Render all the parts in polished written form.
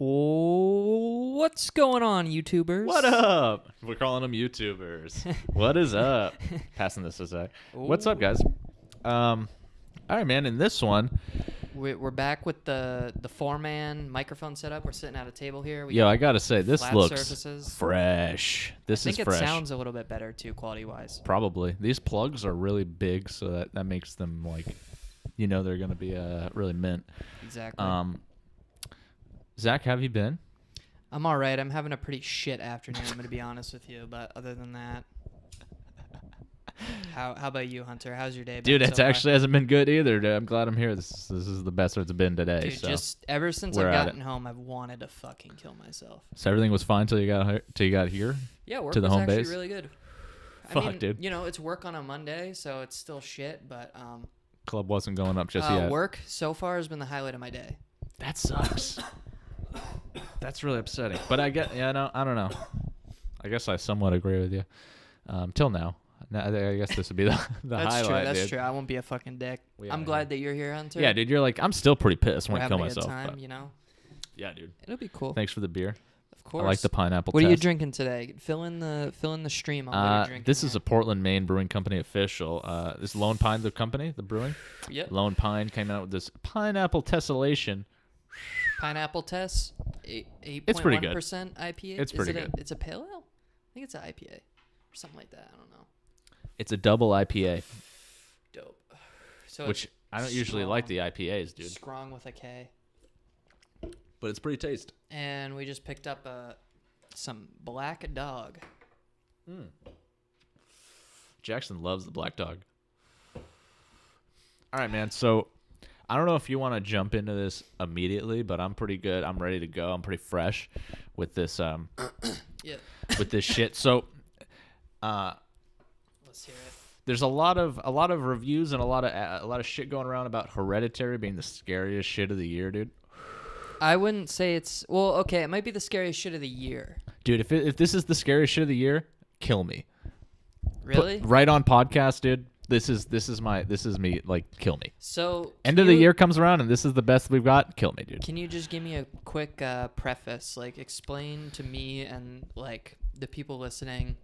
What's going on, YouTubers? What up? We're calling them YouTubers. What is up? Passing this aside. What's up, guys? All right, man. In this one, we're back with the 4-man microphone setup. We're sitting at a table here. Yo, I gotta say, this looks surfaces. fresh. This is fresh. I think it sounds a little bit better too, quality-wise. Probably. These plugs are really big, so that makes them like, they're gonna be really mint. Exactly. Zach, how have you been? I'm all right. I'm having a pretty shit afternoon, I'm going to be honest with you. But other than that, how about you, Hunter? How's your day been? Dude, it so actually hasn't been good either, dude. I'm glad I'm here. This is the best it's been today. Dude, so just ever since I've gotten home, I've wanted to fucking kill myself. So everything was fine till you got here? Yeah, work to the was home actually base? really good. Fuck, I mean, dude. it's work on a Monday, so it's still shit, but Club wasn't going up just yet. Work so far has been the highlight of my day. That sucks. That's really upsetting. But I don't know. I guess I somewhat agree with you. Till now. I guess this would be the highlight. That's dude. true. I won't be a fucking dick. I'm glad that you're here, Hunter. Yeah, dude. You're like, I'm still pretty pissed. I want to kill We're myself. having a good time, Yeah, dude. It'll be cool. Thanks for the beer. Of course. I like the pineapple. What are you drinking today? Fill in the stream on what you're drinking. This is a Portland, Maine Brewing Company official. This Lone Pine, the company, the brewing. Yep. Lone Pine came out with this pineapple tessellation. Pineapple Tess, 8.1% It's pretty good. IPA. It's pretty good. It's a pale ale? I think it's an IPA or something like that. I don't know. It's a double IPA. Dope. So which I don't usually like the IPAs, dude. Strong with a K. But it's pretty tasty. And we just picked up some Black Dog. Jackson loves the Black Dog. All right, man. So I don't know if you want to jump into this immediately, but I'm pretty good. I'm ready to go. I'm pretty fresh with this Yeah. with this shit. So Let's hear it. there's a lot of reviews and a lot of shit going around about Hereditary being the scariest shit of the year, dude. I wouldn't say it's okay. It might be the scariest shit of the year, Dude. If this is the scariest shit of the year, kill me. really. Right on podcast, dude. This is me. Like, kill me. So End of the year comes around and this is the best we've got. Kill me, dude. Can you just give me a quick preface? Like, explain to me and like the people listening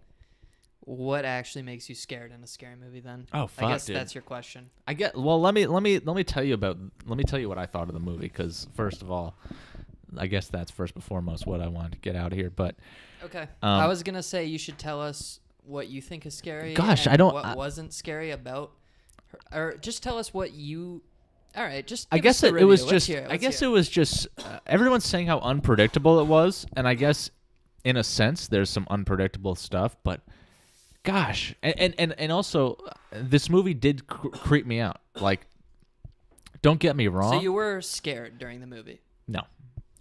what actually makes you scared in a scary movie. Then Oh, fuck, I guess dude. that's your question. Well, let me tell you what I thought of the movie, because first of all, I guess that's first and foremost what I wanted to get out of here. But Okay, I was gonna say you should tell us what you think is scary. Gosh, and I don't- What wasn't scary about her, or just tell us what you. All right, just. I give guess us the it review. was Let's just. hear it. I guess it was just. Everyone's saying how unpredictable it was, and I guess in a sense there's some unpredictable stuff, but. Gosh, and also, this movie did creep me out. Like, don't get me wrong. So you were scared during the movie? No.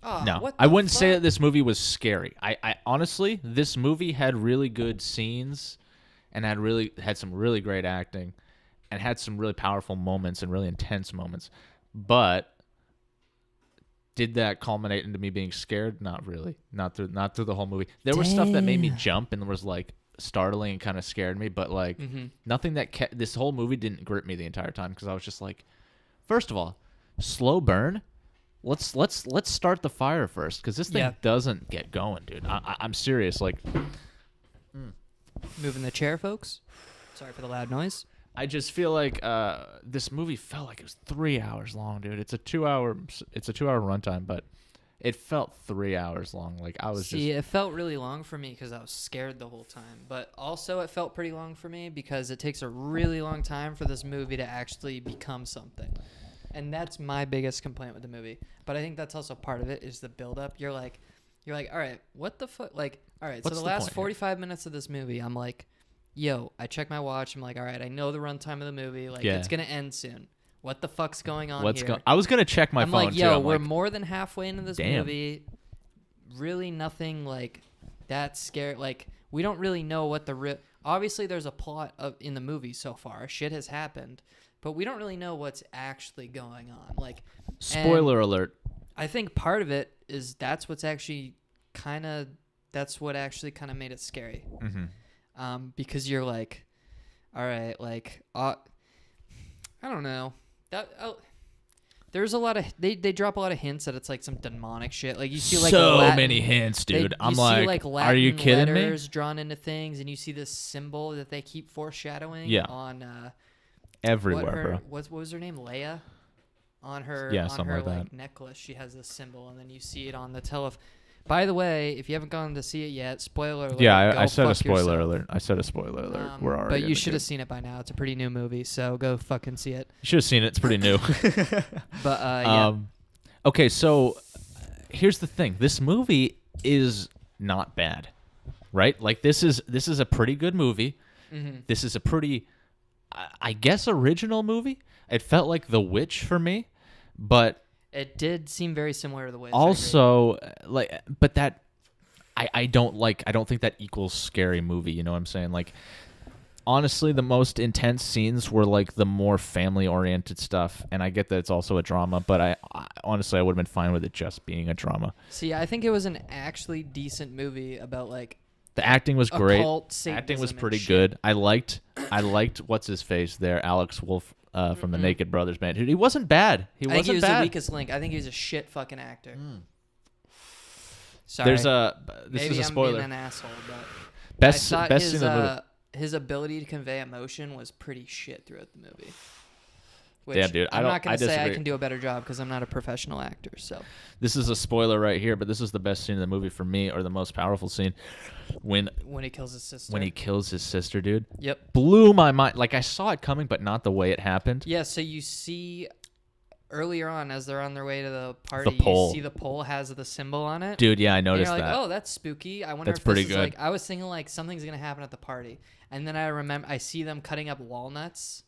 Oh, No, what I the wouldn't say fuck? that this movie was scary. I honestly, this movie had really good scenes, and had some really great acting, and had some really powerful moments and really intense moments. But did that culminate into me being scared? Not really. Not through the whole movie. There was stuff that made me jump and was like startling and kind of scared me, but like nothing that this whole movie didn't grip me the entire time, because I was just like, first of all, slow burn. Let's start the fire first, because this thing doesn't get going, dude. I'm serious. Like, Moving the chair, folks. Sorry for the loud noise. I just feel like this movie felt like it was 3 hours long, dude. It's a 2-hour runtime, but it felt 3 hours long. Like, I was it felt really long for me because I was scared the whole time. But also it felt pretty long for me because it takes a really long time for this movie to actually become something. And that's my biggest complaint with the movie. But I think that's also part of it is the buildup. You're like, all right, what the fuck? Like, all right, What's so the the last point 45 minutes of this movie, I'm like, yo, I check my watch. I'm like, all right, I know the runtime of the movie. Like, it's going to end soon. What the fuck's going on here? I was gonna check my I'm phone like, too. yo, I'm we're like, more than halfway into this damn. movie. Really nothing like that scary. Like, we don't really know what obviously there's a plot in the movie so far. Shit has happened, but we don't really know what's actually going on. Like, spoiler alert. I think part of it is that's what actually kind of made it scary. Because you're like, all right, like, I don't know. There's a lot of they drop a lot of hints that it's like some demonic shit. Like you see like so Latin, many hints, dude. I'm see, like, Latin are you kidding me? letters drawn into things, and you see this symbol that they keep foreshadowing on everywhere, bro. What was her name? Leia. On her something like that. necklace, she has this symbol, and then you see it on the By the way, if you haven't gone to see it yet, spoiler alert. Yeah, I said a spoiler alert. I said a spoiler alert. We're already. But you should have seen it by now. It's a pretty new movie, so go fucking see it. You should have seen it. It's pretty new. But yeah. Okay, so here's the thing. This movie is not bad, right? Like this is a pretty good movie. Mm-hmm. This is a pretty, I guess, original movie. It felt like The Witch for me, but it did seem very similar to The Witch. Also, but that I don't think that equals scary movie. You know what I'm saying? Like, honestly, the most intense scenes were like the more family-oriented stuff, and I get that it's also a drama, but I honestly I would have been fine with it just being a drama. See, I think it was an actually decent movie about like. The acting was great. Acting was pretty good. I liked what's his face there, Alex Wolff. From the Naked Brothers band. He wasn't bad. I think he was the weakest link. I think he was a shit fucking actor. Sorry. This Maybe is a I'm spoiler. being an asshole, but best scene in the movie. His ability to convey emotion was pretty shit throughout the movie. Which Damn, dude. I'm not going to say I can do a better job because I'm not a professional actor. So this is a spoiler right here, but this is the best scene in the movie for me, or the most powerful scene. When he kills his sister. When he kills his sister, dude. Yep. Blew my mind. Like, I saw it coming, but not the way it happened. Yeah, so you see earlier on as they're on their way to the party, you see the pole has the symbol on it. Dude, yeah, I noticed and you're like, that. Oh, that's spooky. I wonder that's if pretty this is good. like, I was thinking like something's going to happen at the party. And then I see them cutting up walnuts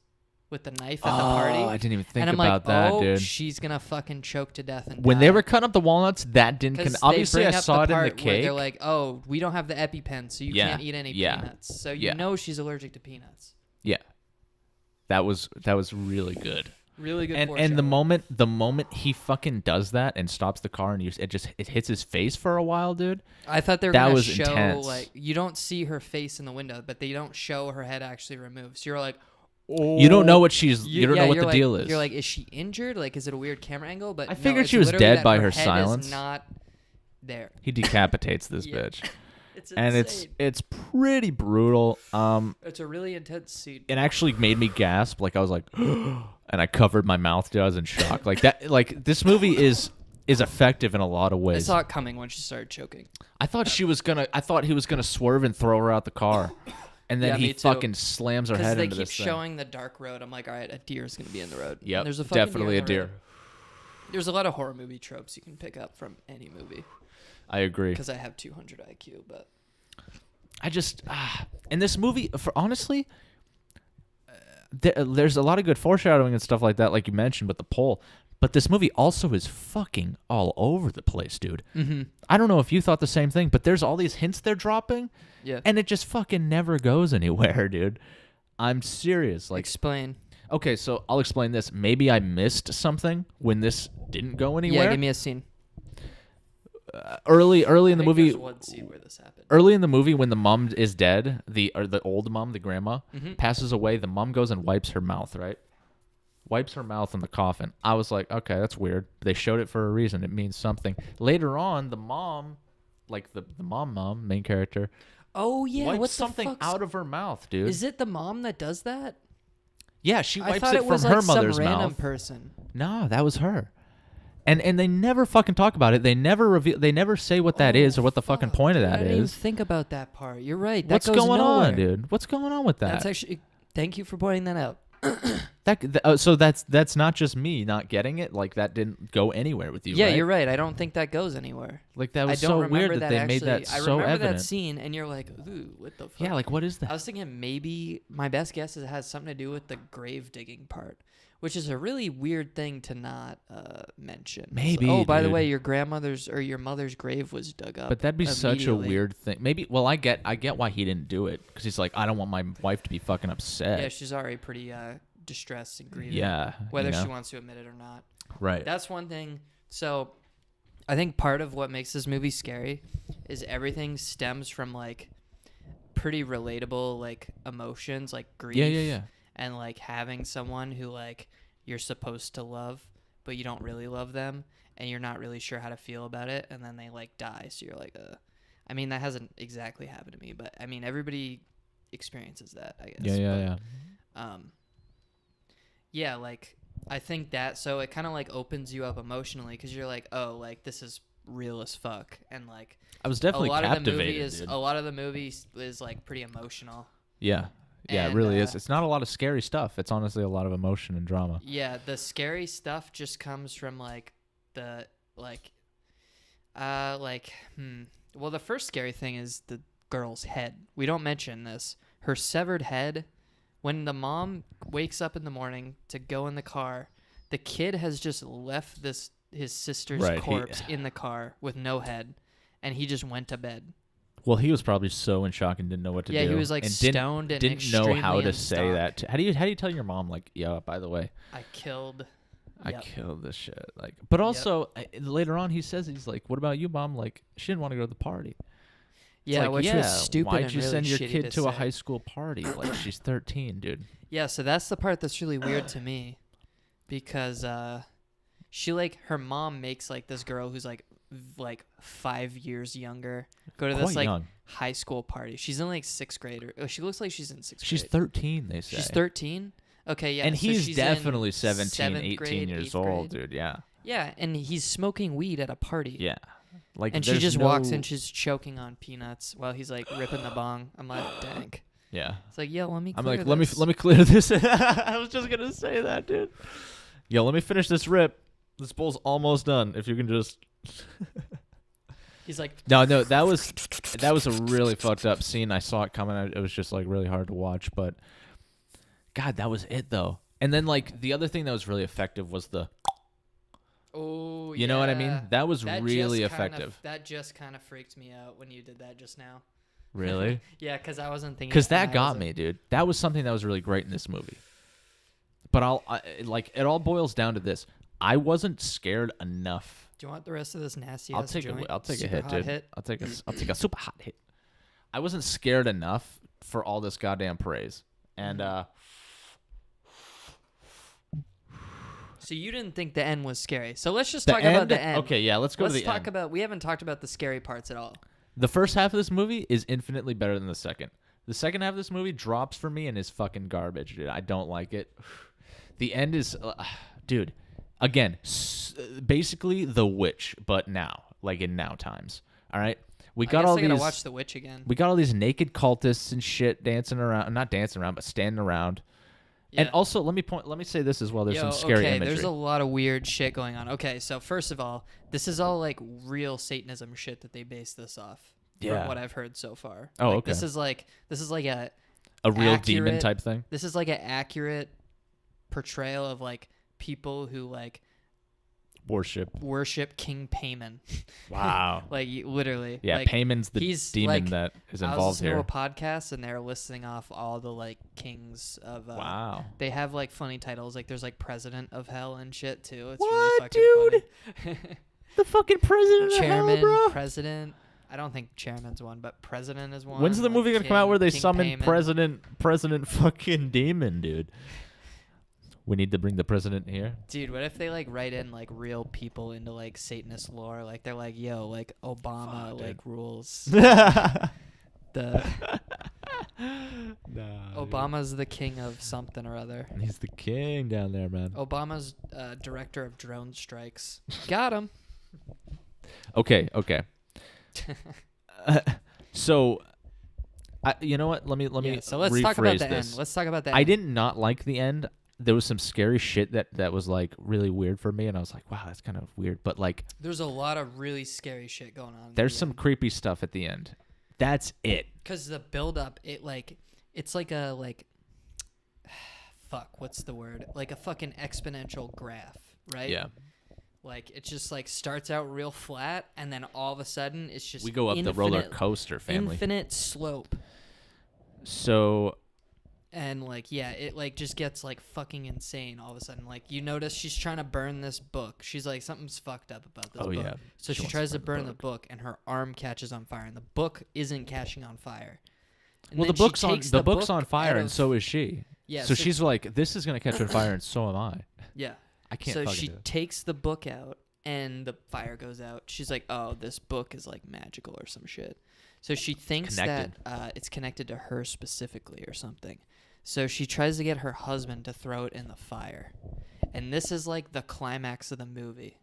with the knife at the party. Oh, I didn't even think and I'm about like, that, dude. She's going to fucking choke to death and when die. they were cutting up the walnuts, that didn't... Obviously, I saw it in the cake. They're like, oh, we don't have the EpiPen, so you can't eat any peanuts. So you know she's allergic to peanuts. Yeah. That was really good. Really good. And the moment he fucking does that and stops the car and it hits his face for a while, dude. I thought they were going to show intense. like you don't see her face in the window, but they don't show her head actually removed. So you're like, oh, you don't know what you don't know what the deal is. You're like, is she injured? Like, is it a weird camera angle? But I figured she was dead by her silence. Is not there. He decapitates this bitch. It's and it's pretty brutal. It's a really intense scene. It actually made me gasp. Like, I was like, and I covered my mouth. Dude, I was in shock. Like that. Like, this movie is effective in a lot of ways. I saw it coming when she started choking. I thought he was gonna swerve and throw her out the car, and then he fucking slams her head into this thing. Because they keep showing the dark road. I'm like, all right, a deer's gonna be in the road. Yep, there's definitely a deer. There's a lot of horror movie tropes you can pick up from any movie. I agree. Because I have 200 IQ, but I just in this movie, for honestly, there's a lot of good foreshadowing and stuff like that, like you mentioned, with the pole. But this movie also is fucking all over the place, dude. Mm-hmm. I don't know if you thought the same thing, but there's all these hints they're dropping, and it just fucking never goes anywhere, dude. I'm serious. Like, explain. Okay, so I'll explain this. Maybe I missed something when this didn't go anywhere. Yeah, give me a scene. Early in the movie, there's one scene where this happened. Early in the movie, when the mom is dead, the old mom, the grandma, passes away. The mom goes and wipes her mouth, right? Wipes her mouth in the coffin. I was like, okay, that's weird. They showed it for a reason. It means something. Later on, the mom, like the mom, main character. Oh yeah, wipes something out of her mouth, dude. Is it the mom that does that? Yeah, she wipes it from her mother's some random mouth. Person. No, that was her. And they never fucking talk about it. They never reveal. They never say what that is or what the fucking point of that I didn't even is. think about that part. You're right. What's that goes going nowhere. on, dude? What's going on with that? That's actually. Thank you for pointing that out. So that's not just me not getting it. Like, that didn't go anywhere with you. Yeah, right? you're right. I don't think that goes anywhere. Like, that was I don't so weird remember that they made that I so remember evident. that scene, and you're like, ooh, what the fuck? Yeah, like, what is that? I was thinking maybe my best guess is it has something to do with the grave digging part, which is a really weird thing to not mention. Maybe. So, by the dude. way, your grandmother's or your mother's grave was dug up. But that'd be such a immediately. weird thing. Maybe. Well, I get why he didn't do it, because he's like, I don't want my wife to be fucking upset. Yeah, she's already pretty distressed and grieving. Yeah. Whether she wants to admit it or not. Right. That's one thing. So, I think part of what makes this movie scary is everything stems from like pretty relatable like emotions, like grief. Yeah. And like having someone who like you're supposed to love but you don't really love them, and you're not really sure how to feel about it, and then they like die. So you're like, I mean, that hasn't exactly happened to me, but I mean, everybody experiences that, I guess. Yeah, like I think that, so it kind of like opens you up emotionally because you're like, oh, like this is real as fuck, and like I was definitely captivated. a lot of the movie is like pretty emotional. Yeah. Yeah, it really is. It's not a lot of scary stuff. It's honestly a lot of emotion and drama. Yeah, the scary stuff just comes from like the well, the first scary thing is the girl's head. We don't mention this. Her severed head. When the mom wakes up in the morning to go in the car, the kid has just left his sister's corpse in the car with no head, and he just went to bed. Well, he was probably so in shock and didn't know what to do. Yeah, he was like stoned and didn't know how to say say that. How do you tell your mom, like, yeah, by the way, I killed this shit. Like, but also later on he says, he's like, what about you, mom? Like, she didn't want to go to the party. Yeah, like, which was stupid. Why'd you really send your kid to a say. high school party? Like, she's 13, dude. Yeah, so that's the part that's really weird to me, because she like her mom makes like this girl who's like 5 years younger go to this like high school party. She's in like 6th grade. She looks like she's in 6th grade. She's 13, they say. She's 13? Okay, yeah. And so he's she's definitely in 17, 18 grade, years 8th old, grade. dude. Yeah. Yeah, and he's smoking weed at a party. Yeah. Like, and she just walks in, she's choking on peanuts while he's like ripping the bong. I'm like, dang. Yeah. It's like, yo, let me clear I'm like, let me clear this. I was just gonna say that, dude. Yo, let me finish this rip. This bowl's almost done. If you can just. He's like, no, that was a really fucked up scene. I saw it coming. It was just like really hard to watch, but God, that was it though. And then like the other thing that was really effective was the. Oh, you know what I mean? That was really effective. That just kind of freaked me out when you did that just now. Really? Yeah, because I wasn't thinking. Because that got me, dude. That was something that was really great in this movie. But it all boils down to this. I wasn't scared enough. Do you want the rest of this nasty? I'll take a hit, dude. I'll take a super hot hit. I wasn't scared enough for all this goddamn praise, and So you didn't think the end was scary. So let's just talk about the end. Okay, yeah, let's go to the end. Let's talk about. We haven't talked about the scary parts at all. The first half of this movie is infinitely better than the second. The second half of this movie drops for me and is fucking garbage, dude. I don't like it. The end is, dude. Again, basically The Witch, but now, like in now times. All right, I gotta watch The Witch again. We got all these naked cultists and shit dancing around, not dancing around, but standing around. Yeah. And also, let me say this as well. There's some scary imagery. There's a lot of weird shit going on. Okay, so first of all, this is all like real Satanism shit that they base this off. Yeah. From what I've heard so far. Oh, like, okay. This is like a real demon type thing. This is like an accurate portrayal of like people who like worship King Payman. Wow. Like literally. Yeah, like, Payman's the demon that is involved here. I was listening to a podcast and they're listing off all the like kings of. Wow. They have like funny titles. Like there's like President of Hell and shit too. It's what, really fucking dude? funny. The fucking President Chairman, of Hell, bro. President. I don't think Chairman's one, but President is one. When's the movie gonna come out where they summon Payman. President fucking Demon, dude? We need to bring the president here. Dude, what if they like write in like real people into like Satanist lore? Like they're like, yo, like Obama rules. Obama's the king of something or other. He's the king down there, man. Obama's director of drone strikes. Got him. Okay. So, you know what? Let me. So let's talk about the end. Let's talk about that. I did not like the end. There was some scary shit that was like really weird for me, and I was like, wow, that's kind of weird. But like, there's a lot of really scary shit going on. There's some creepy stuff at the end. That's it. Because the build up, it's like a fuck, what's the word? Like a fucking exponential graph, right? Yeah. Like it just like starts out real flat, and then all of a sudden it's just we go up the roller coaster, family. Infinite slope. So. And like it like just gets like fucking insane all of a sudden. Like you notice she's trying to burn this book. She's like, something's fucked up about this book. Yeah. So she tries to burn the book, and her arm catches on fire, and the book isn't catching on fire. And well, the book's on fire, and so is she. Yeah. So she's like, this is gonna catch on fire, and so am I. Yeah. I can't. So fucking she do it. takes the book out, and the fire goes out. She's like, "Oh, this book is like magical or some shit." So she thinks that it's connected to her specifically or something. So she tries to get her husband to throw it in the fire, and this is like the climax of the movie,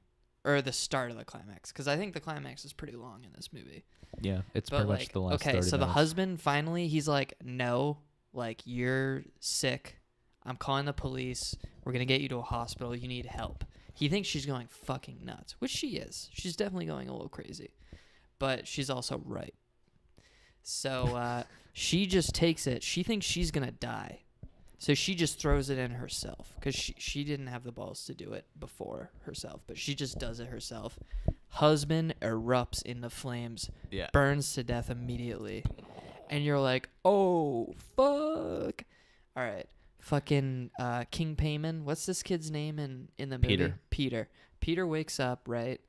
or the start of the climax, because I think the climax is pretty long in this movie. Yeah, it's But pretty much the last. okay, 30 so the minutes. husband finally, he's like, "No, like you're sick. I'm calling the police. We're gonna get you to a hospital. You need help." He thinks she's going fucking nuts, which she is. She's definitely going a little crazy, but she's also right. So she just takes it. She thinks she's gonna die, so she just throws it in herself because she didn't have the balls to do it before herself, but she just does it herself. Husband erupts into flames, burns to death immediately, and you're like, oh fuck. All right, fucking King Payman. What's this kid's name in the movie? Peter wakes up, right,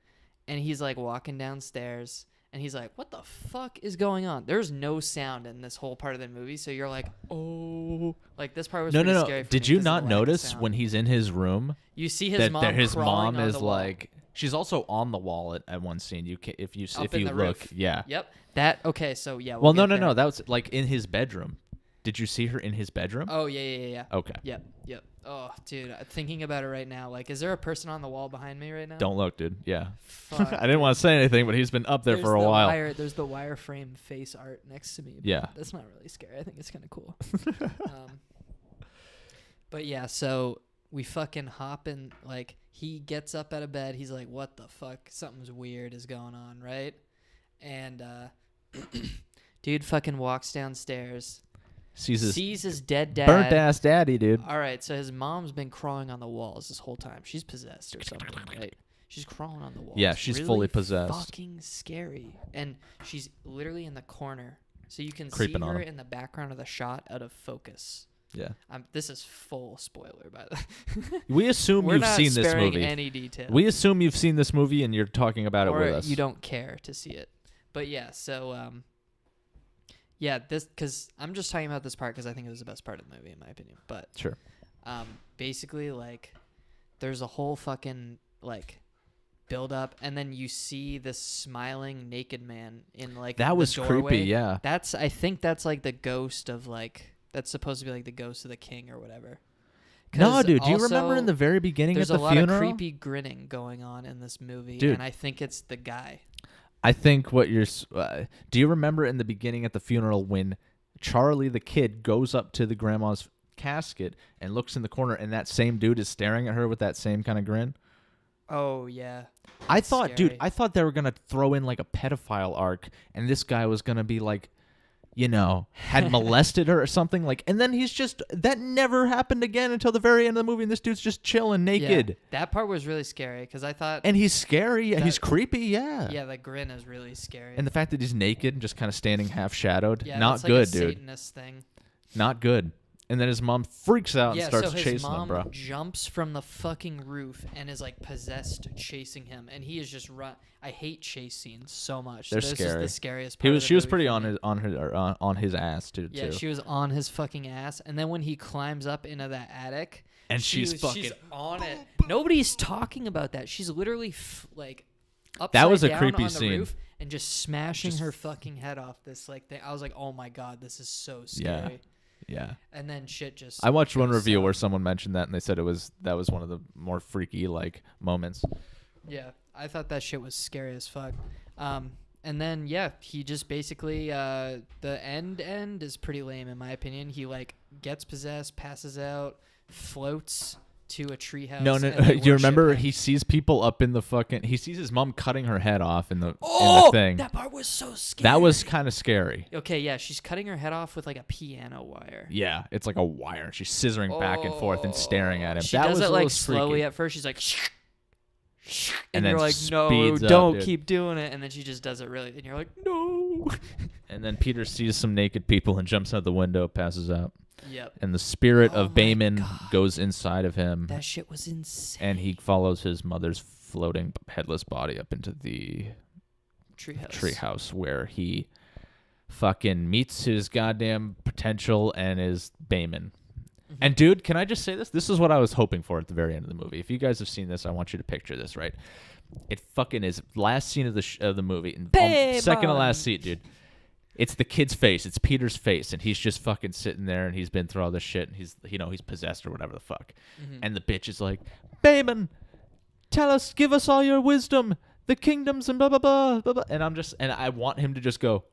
and he's like walking downstairs. And he's like, what the fuck is going on? There's no sound in this whole part of the movie. So you're like, oh. Like, this part was pretty scary for me. Did you not notice when he's in his room? You see his mom his crawling mom on is the wall. like, she's also on the wall at one scene. You can, if you look, roof. yeah. Yep. That, okay, so yeah. Well, no. That was like in his bedroom. Did you see her in his bedroom? Oh, yeah. Okay. Yep. Oh, dude, thinking about it right now. Like, is there a person on the wall behind me right now? Don't look, dude. Yeah. Fuck, I didn't want to say anything, but he's been up there for a while. There's the wireframe face art next to me. Yeah. That's not really scary. I think it's kind of cool. But yeah, so we fucking hop in. Like, he gets up out of bed. He's like, what the fuck? Something's weird is going on, right? And dude fucking walks downstairs. Sees his dead dad. Burnt ass daddy, dude. All right, so his mom's been crawling on the walls this whole time. She's possessed or something, right? She's crawling on the walls. Yeah, she's really fully possessed. Fucking scary. And she's literally in the corner. So you can Creeping see on her him. in the background of the shot out of focus. Yeah. This is full spoiler, by the way. We assume We're you've not seen this sparing movie. any detail. We assume you've seen this movie and you're talking about it or with us. you don't care to see it. But yeah, so yeah, this, because I'm just talking about this part because I think it was the best part of the movie in my opinion. But sure. Basically, like, there's a whole fucking like build up, and then you see this smiling naked man in like that was the doorway. creepy. Yeah. I think that's like the ghost of like, that's supposed to be like the ghost of the king or whatever. No, dude. Do you remember in the very beginning at the funeral? There's a lot of creepy grinning going on in this movie, dude, and I think it's the guy. I think what you're. Do you remember in the beginning at the funeral when Charlie the kid goes up to the grandma's casket and looks in the corner, and that same dude is staring at her with that same kind of grin? Oh yeah. I thought, scary. dude, they were gonna throw in like a pedophile arc, and this guy was gonna be like, you know, had molested her or something. Like, and then he's just, that never happened again until the very end of the movie, and this dude's just chilling naked. Yeah, that part was really scary because I thought. And he's scary. Yeah, he's creepy. Yeah. Yeah, the grin is really scary. And the fact that he's naked and just kind of standing half shadowed, yeah, not that's good, like a dude. Satanist thing. Not good. And then his mom freaks out and starts so his chasing mom him, bro. jumps from the fucking roof and is like possessed, chasing him, and he is just run. I hate chase scenes so much. They're this scary. is the scariest part. She was pretty on his ass too. Yeah, she was on his fucking ass, and then when he climbs up into that attic, and she's on it. Nobody's talking about that. She's literally like upside that was a down creepy on the scene. roof and just smashing her fucking head off this like thing. I was like, oh my god, this is so scary. Yeah. And then shit just. I watched one goes review south. where someone mentioned that, and they said that was one of the more freaky like moments. Yeah, I thought that shit was scary as fuck. And then yeah, he just basically the end is pretty lame in my opinion. He like gets possessed, passes out, floats to a treehouse. No. You remember he sees people up in the fucking. He sees his mom cutting her head off in the thing. That part was so scary. That was kind of scary. Okay, yeah, she's cutting her head off with like a piano wire. Yeah, it's like a wire. She's scissoring back and forth and staring at him. She that does was it a like little slowly freaky. at first. She's like, And and then you're like, no, speeds up, don't dude. keep doing it. And then she just does it really, and you're like, no. And then Peter sees some naked people and jumps out the window, passes out. Yep. And the spirit Oh of my Bayman God. goes inside of him. That shit was insane. And he follows his mother's floating headless body up into the treehouse where he fucking meets his goddamn potential and is Bayman. And dude, can I just say this? This is what I was hoping for at the very end of the movie. If you guys have seen this, I want you to picture this, right? It fucking is last scene of the movie, and second to last scene, dude. It's the kid's face. It's Peter's face, and he's just fucking sitting there, and he's been through all this shit, and he's possessed or whatever the fuck. And the bitch is like, Bayman, give us all your wisdom, the kingdoms, and blah blah blah blah blah. And I want him to just go.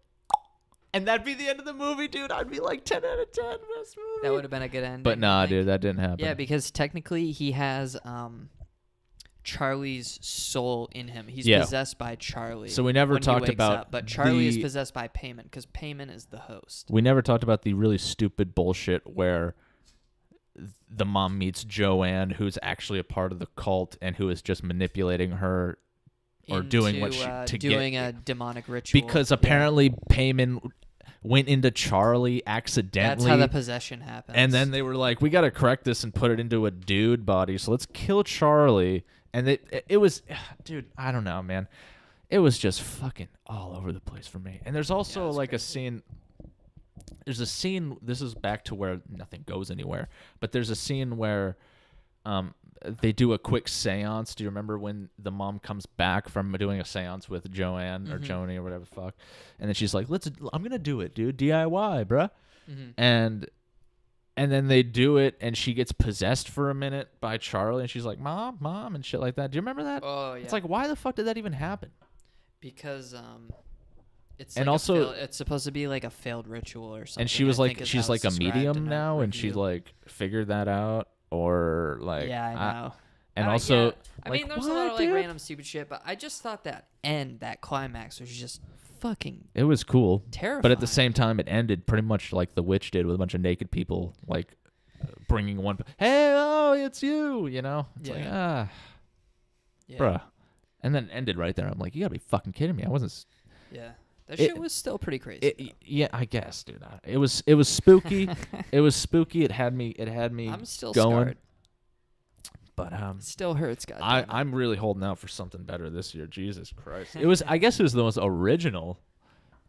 And that'd be the end of the movie, dude. I'd be like 10 out of 10. Best movie. That would have been a good ending. But nah, dude, that didn't happen. Yeah, because technically he has Charlie's soul in him. He's possessed by Charlie. So we never talked about up, but Charlie is possessed by Payman because Payman is the host. We never talked about the really stupid bullshit where the mom meets Joanne, who's actually a part of the cult and who is just manipulating her or doing what doing a demonic ritual. Because apparently Payman went into Charlie accidentally. That's how the possession happens. And then they were like, we got to correct this and put it into a dude body. So let's kill Charlie. And it was, dude, I don't know, man. It was just fucking all over the place for me. And there's also like crazy. A scene. There's a scene. This is back to where nothing goes anywhere. But there's a scene where they do a quick seance. Do you remember when the mom comes back from doing a seance with Joanne or Joni or whatever the fuck? And then she's like, I'm going to do it, dude. DIY, bruh. And then they do it, and she gets possessed for a minute by Charlie, and she's like, Mom, and shit like that. Do you remember that? Oh, yeah. It's like, why the fuck did that even happen? Because it's and like also it's supposed to be like a failed ritual or something. And she was like, she's like a medium now, and she's like figured that out, or like, yeah, I know. And also, I mean, there's a lot of like random stupid shit, but I just thought that climax was just fucking. It was cool, terrifying. But at the same time, it ended pretty much like The Witch did, with a bunch of naked people like bringing one. Hey, oh, it's you. You know, it's like bruh. And then it ended right there. I'm like, you gotta be fucking kidding me. I wasn't. Yeah. That shit was still pretty crazy. Yeah, I guess, dude. It was spooky. It was spooky. It had me. I'm still going. Scarred. But it still hurts, God. I'm really holding out for something better this year. Jesus Christ! It was. I guess it was the most original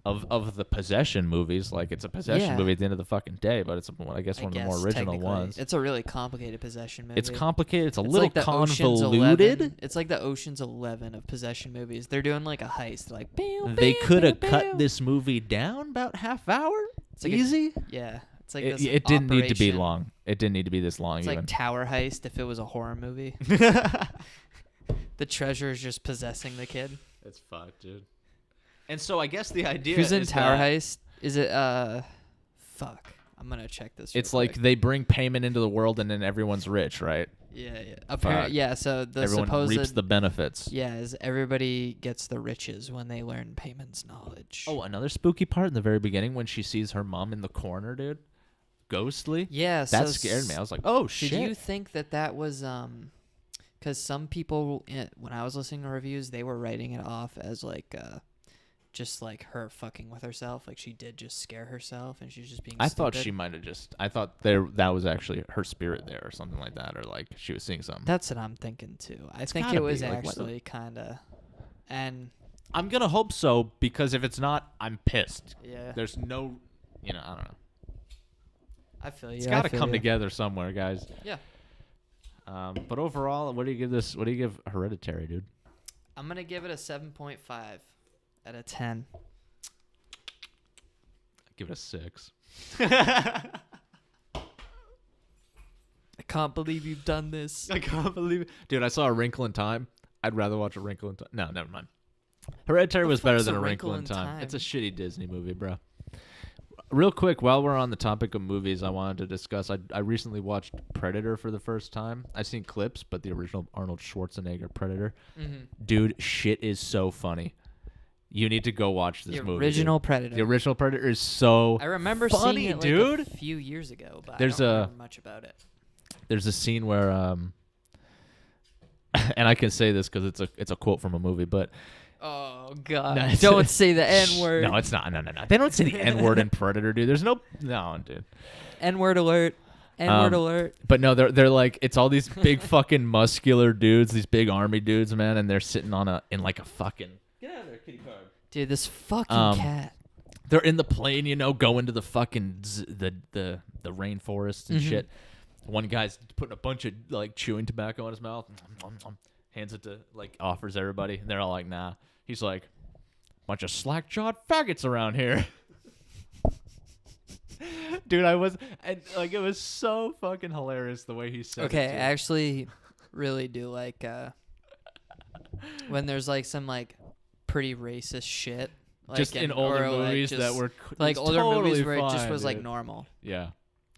of the possession movies. Like, it's a possession movie at the end of the fucking day, but it's I guess one of the more original ones. It's a really complicated possession movie. It's complicated. It's a little like convoluted. It's like the Ocean's 11 of possession movies. They're doing like a heist. Like, they could have cut this movie down about half hour. It's like easy. It's like this it didn't need to be long. It didn't need to be this long. It's like Tower Heist if it was a horror movie. The treasure is just possessing the kid. It's fucked, dude. And so I guess the idea who's in is Tower Heist? Is it fuck? I'm gonna check this. It's like they bring Payman into the world and then everyone's rich, right? Yeah. Apparently, yeah. So everyone reaps the benefits. Yeah, is everybody gets the riches when they learn Payman's knowledge. Oh, another spooky part in the very beginning when she sees her mom in the corner, dude. Ghostly. Yeah, that scared me. I was like, oh shit. Did you think that was because some people when I was listening to reviews, they were writing it off as like just like her fucking with herself, like she did just scare herself and she's just being I stupid. thought she might have just I thought that was actually her spirit there or something like that, or like she was seeing something. That's what I'm thinking too. I think it was actually kind of, and I'm gonna hope so, because if it's not, I'm pissed. Yeah, there's no, I don't know. I feel you. It's got to come together somewhere, guys. Yeah. But overall, what do you give this? What do you give Hereditary, dude? I'm gonna give it a 7.5 out of 10. Give it a 6. I can't believe you've done this. I can't believe it. Dude, I saw A Wrinkle in Time. I'd rather watch A Wrinkle in Time. No, never mind. Hereditary was better than A Wrinkle in Time. It's a shitty Disney movie, bro. Real quick, while we're on the topic of movies, I wanted to discuss. I recently watched Predator for the first time. I've seen clips, but the original Arnold Schwarzenegger Predator. Mm-hmm. Dude, shit is so funny. You need to go watch this movie. The original Predator. The original Predator is so I remember funny, seeing it dude. Like a few years ago, but I don't remember much about it. There's a scene where, and I can say this because it's a quote from a movie, but. Oh God! No, don't say the N-word. No, it's not. No. They don't say the N-word in Predator, dude. There's no, dude. N-word alert. N-word alert. But no, they're like, it's all these big fucking muscular dudes, these big army dudes, man, and they're sitting in like a fucking. Get out of there, kitty card. Dude, this fucking cat. They're in the plane, going to the fucking the rainforest and shit. One guy's putting a bunch of like chewing tobacco in his mouth, hands it to offers everybody, and they're all like, "Nah." He's like, "Bunch of slack-jawed faggots around here." Dude, it was so fucking hilarious the way he said it. Okay, I actually really do like when there's like some like pretty racist shit. Like Just in older movies that were like older totally movies where it just fine, was like dude. normal. Yeah.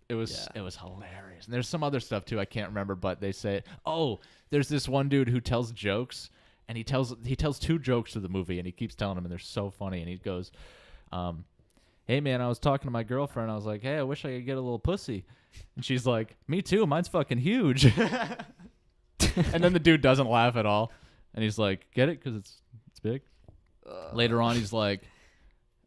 It was hilarious. And there's some other stuff too I can't remember, but they say, "Oh, there's this one dude who tells jokes, and he tells 2 jokes to the movie, and he keeps telling them, and they're so funny." And he goes, "Hey man, I was talking to my girlfriend. I was like, hey, I wish I could get a little pussy." And she's like, "Me too. Mine's fucking huge." And then the dude doesn't laugh at all, and he's like, "Get it? Because it's big." Later on, he's like,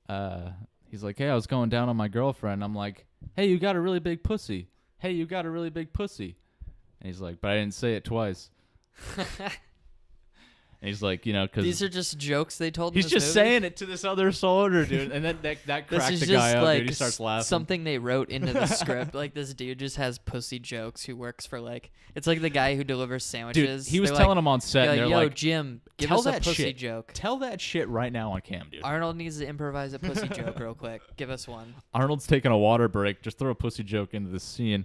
"Hey, I was going down on my girlfriend. I'm like, hey, you got a really big pussy. Hey, you got a really big pussy." And he's like, "But I didn't say it twice." And he's like, because these are just jokes they told. He's in this just movie? saying it to this other soldier, dude. And then that This cracked is the just guy up, like dude. He starts laughing. something they wrote into the script. Like this dude just has pussy jokes. Who works for it's like the guy who delivers sandwiches. Dude, he was They're telling him on set, and they're "Yo, like, Jim, give tell us a that pussy shit. joke." Tell that shit right now on cam, dude. Arnold needs to improvise a pussy joke real quick. Give us one. Arnold's taking a water break. Just throw a pussy joke into the scene.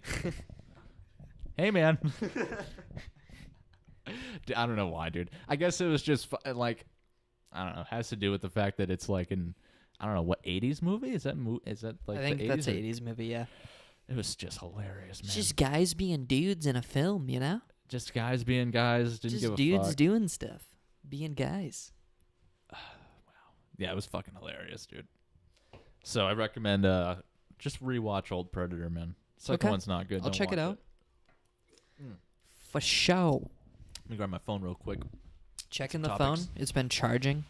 Hey, man. I don't know why, dude. I guess it was just I don't know. It has to do with the fact that it's like an, I don't know, what 80s movie? Is that like I think the 80s? that's an 80s movie, yeah. It was just hilarious, man. It's just guys being dudes in a film, you know? Just guys being guys. Didn't Just give a dudes fuck. doing stuff. Being guys. Wow. Yeah, it was fucking hilarious, dude. So I recommend just rewatch Old Predator, man. Second one's not good. I'll Don't check it watch out. For sure. Let me grab my phone real quick. Checking the Topics. phone. It's been charging.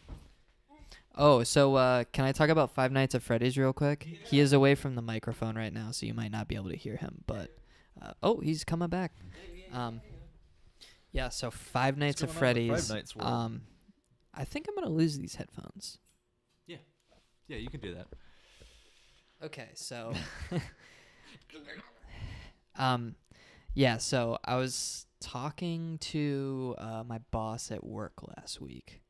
Oh, so can I talk about Five Nights at Freddy's real quick? Yeah. He is away from the microphone right now, so you might not be able to hear him. But he's coming back. Yeah. So Five Nights at Freddy's. I think I'm gonna lose these headphones. Yeah, you can do that. Okay, so yeah, so I was talking to my boss at work last week,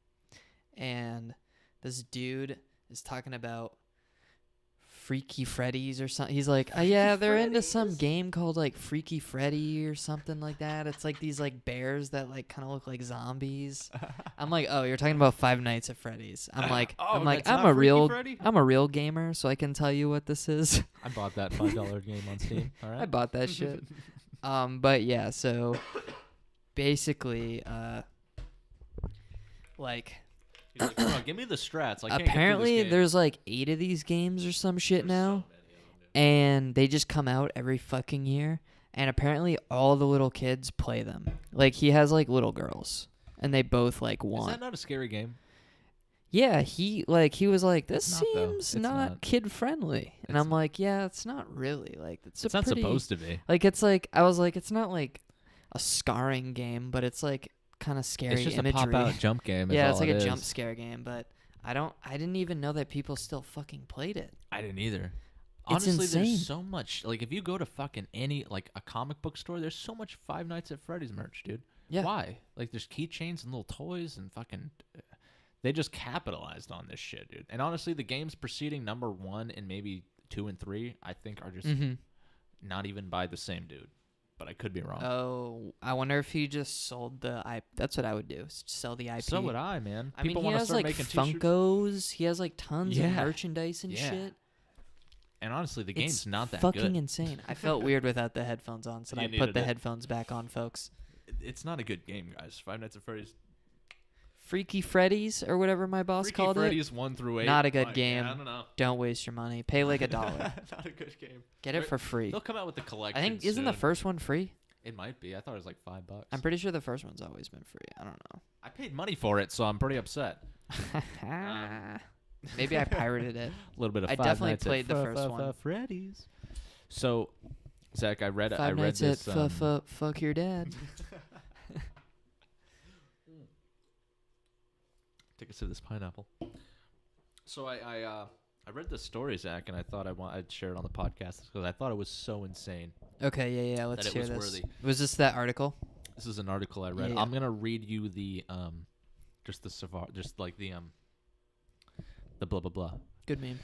and this dude is talking about Freaky Freddy's or something. He's like, yeah, they're into some game called like Freaky Freddy or something like that. It's like these like bears that like kind of look like zombies. I'm like, oh, you're talking about Five Nights at Freddy's. I'm like, I'm a real gamer, so I can tell you what this is. I bought that $5 game on Steam. All right. I bought that shit. But yeah, so basically, like. He's like, come on, give me the strats. I can't Apparently, get through this game. there's like 8 of these games or some shit now, and they just come out every fucking year. And apparently, all the little kids play them. Like he has like little girls, and they both like want. Is that not a scary game? Yeah, he was like, this It's not, though. seems It's not not. kid friendly, and It's I'm like, yeah, it's not really. Like It's not supposed to be. Like it's like I was like, it's not like a scarring game, but it's like kind of scary It's just imagery. a pop-out jump game. Yeah, it's like a is. jump scare game, but I didn't even know that people still fucking played it. I didn't either. It's Honestly, insane. there's so much. Like, if you go to fucking any, like, a comic book store, there's so much Five Nights at Freddy's merch, dude. Yeah. Why? Like, there's keychains and little toys and fucking... They just capitalized on this shit, dude. And honestly, the games preceding number 1 and maybe 2 and 3, I think, are just not even by the same dude. But I could be wrong. Oh, I wonder if he just sold the IP. That's what I would do. Sell the IP. So would I, man. I mean, he want to has start like making t-shirts. Funkos. He has like tons of Yeah. merchandise and shit. And honestly, the game's It's not that fucking good. insane. I felt weird without the headphones on, so You I put needed the it. headphones back on, folks. It's not a good game, guys. Five Nights at Freddy's. Freaky Freddy's or whatever my boss Freaky called Freddy's 1 through 8. Not a good Like, game. I don't know. Don't waste your money. Pay like $1. Not a good game. Get it for free. They'll come out with the collection. I think isn't the soon. first one free? It might be. I thought it was like $5. I'm pretty sure the first one's always been free. I don't know. I paid money for it, so I'm pretty upset. Maybe I pirated it. A little bit of I Five definitely Nights played at the first one. Freddy's. So, Zach, I read Five Nights this. at fuck your dad. Take a sip of this pineapple. So I read this story, Zach, and I thought I'd share it on the podcast because I thought it was so insane. Okay, yeah. Let's That it hear was this. worthy. Was this that article? This is an article I read. Yeah. I'm gonna read you the just the safari, just like the blah blah blah. Good meme.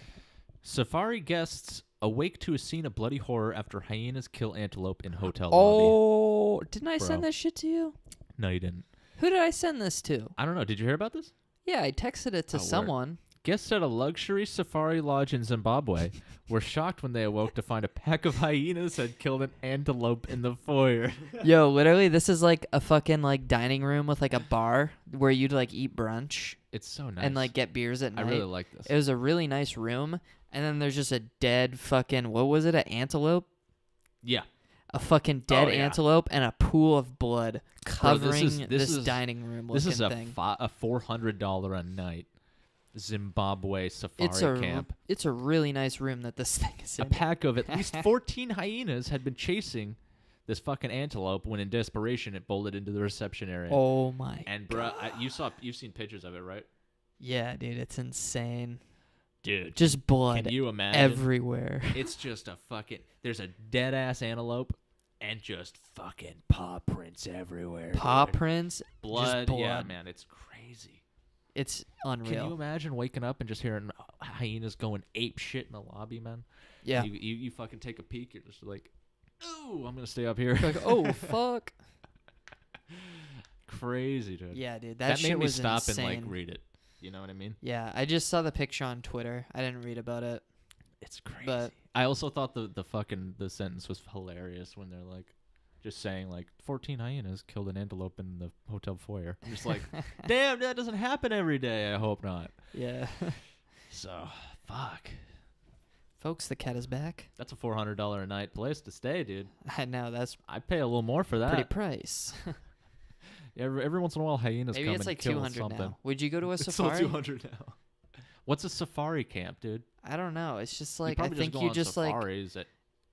Safari guests awake to a scene of bloody horror after hyenas kill antelope in hotel lobby. Oh, didn't I Bro. send this shit to you? No, you didn't. Who did I send this to? I don't know. Did you hear about this? Yeah, I texted it to Oh, word. someone. Guests at a luxury safari lodge in Zimbabwe were shocked when they awoke to find a pack of hyenas had killed an antelope in the foyer. Yo, literally, this is like a fucking like dining room with like a bar where you'd like eat brunch It's so nice. and like get beers at I night. really like this. It was a really nice room, and then there's just a dead fucking what was it? An antelope? Yeah. A fucking dead Oh, yeah. antelope and a pool of blood covering this is- dining room looking This is a thing. a $400 a night Zimbabwe safari camp. It's a really nice room that this thing is A in. pack of at least 14 hyenas had been chasing this fucking antelope when in desperation it bolted into the reception area. Oh my And god. bruh, you've seen pictures of it, right? Yeah, dude, it's insane. Dude, Just blood can you imagine? everywhere. It's just a fucking there's a dead ass antelope and just fucking paw prints everywhere. Paw dude. prints, blood. just Yeah, blood. man, it's crazy. It's Can you unreal. imagine waking up and just hearing hyenas going ape shit in the lobby, man? Yeah. You fucking take a peek, you're just like, ooh, I'm gonna stay up here. Like, oh fuck. Crazy, dude. Yeah, dude, that shit made me was stop insane. and like read it. You know what I mean? Yeah, I just saw the picture on Twitter. I didn't read about it. It's crazy. But I also thought the sentence was hilarious when they're like, just saying like 14 hyenas killed an antelope in the hotel foyer. I'm just like, damn, that doesn't happen every day. I hope not. yeah. So, fuck. Folks, the cat is back. That's a $400 a night place to stay, dude. I know, that's I'd pay a little more for that. pretty price. Every once in a while, hyenas Maybe come it's and like kill 200 something. now. Would you go to a It's safari? still 200 now. What's a safari camp, dude? I don't know. It's just You like I probably think go you on just like safaris in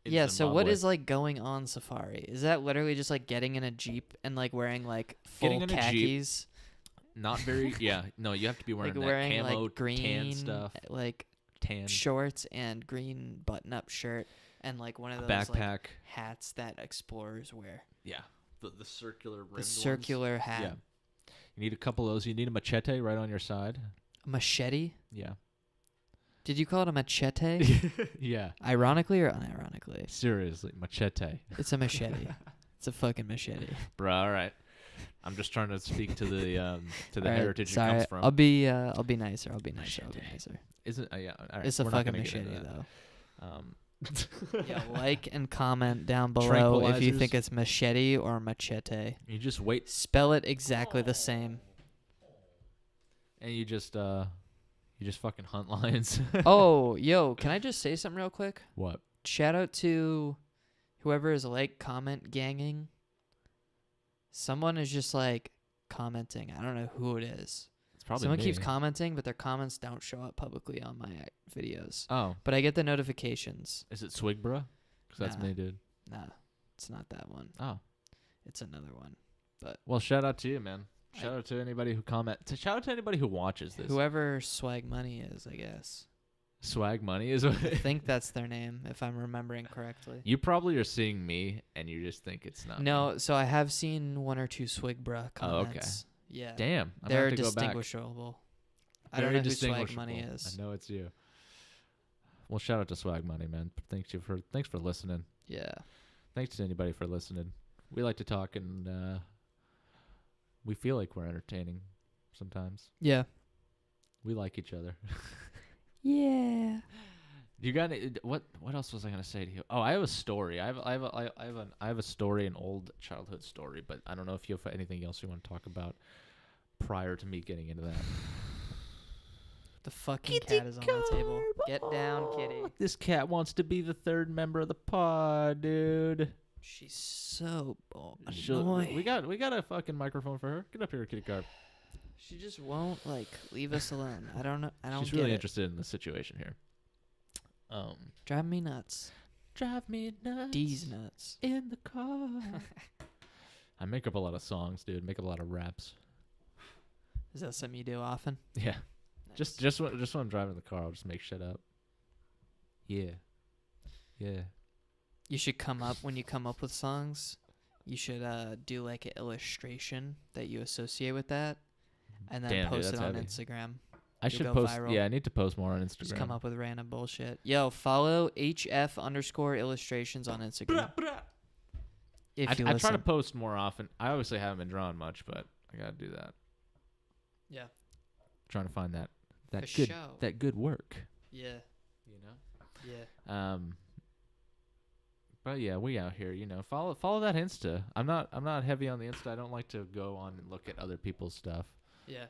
yeah. So what Zimbabwe. is like going on safari? Is that literally just like getting in a jeep and like wearing like full Getting in a Jeep, khakis, Not very. Yeah, no, you have to be wearing like that wearing camo like green tan stuff, like tan shorts and green button-up shirt and like one of those backpack. like hats that explorers wear. Yeah, the circular rimmed The circular ones. hat. Yeah, you need a couple of those. You need a machete right on your side. Machete? Yeah. Did you call it a machete? Yeah. Ironically or unironically? Seriously, machete. It's a machete. It's a fucking machete. Bro, all right. I'm just trying to speak to the All right, heritage sorry. it comes from. I'll be nicer. I'll be nicer. Machete. Isn't yeah? All right, It's a we're not fucking gonna get machete into that. though. Yeah, like and comment down below if you Tranquilizers. think it's machete or machete. You just wait Spell it exactly the same. and you just fucking hunt lions. Oh, yo, can I just say something real quick? What? Shout out to whoever is like comment ganging. Someone is just like commenting. I don't know who it is. It's probably Someone me. keeps commenting, but their comments don't show up publicly on my videos. Oh, But I get the notifications. is it Swigbra? Because that's Nah. me, dude. Nah, it's not that one. Oh, It's another one. well, shout out to you, man. Shout out to anybody who shout out to anybody who watches this. Whoever Swag Money is, I guess. Swag Money is what I think that's their name, if I'm remembering correctly. you probably are seeing me and you just think it's not. No, me. so I have seen one or two Swigbra Oh, okay. comments. Yeah. Damn, I'm They're gonna have to go back. distinguishable. I don't Very know who Swag Money distinguishable. is. I know it's you. Well, shout out to Swag Money, man. Thanks for listening. Yeah. Thanks to anybody for listening. We like to talk and we feel like we're entertaining sometimes. Yeah. We like each other. Yeah. You got any, what else was I gonna say to you? Oh, I have a story. I have a story, an old childhood story, but I don't know if you have anything else you want to talk about prior to me getting into that. The fucking cat is on the table. Get down, kitty. This cat wants to be the third member of the pod, dude. She's so She'll- annoying. we got a fucking microphone for her. Get up here, kitty car. She just won't like leave us alone. I don't know. I don't She's get really it. interested in the situation here. Drive me nuts. Drive me nuts. D's nuts. In the car. I make up a lot of songs, dude. Make up a lot of raps. Is that something you do often? Yeah. Nice. Just when I'm driving the car, I'll just make shit up. Yeah. Yeah. You should when you come up with songs, you should do like an illustration that you associate with that, and then Damn, dude, post it that's on heavy. Instagram. I You'll should go post. viral. Yeah, I need to post more on Instagram. Just come up with random bullshit. Yo, follow HF_illustrations on Instagram. If you I listen. try to post more often. I obviously haven't been drawing much, but I gotta do that. Yeah. Trying to find that For show. good work. Yeah. You know. Yeah. But yeah, we out here. You know, follow that Insta. I'm not heavy on the Insta. I don't like to go on and look at other people's stuff. Yeah.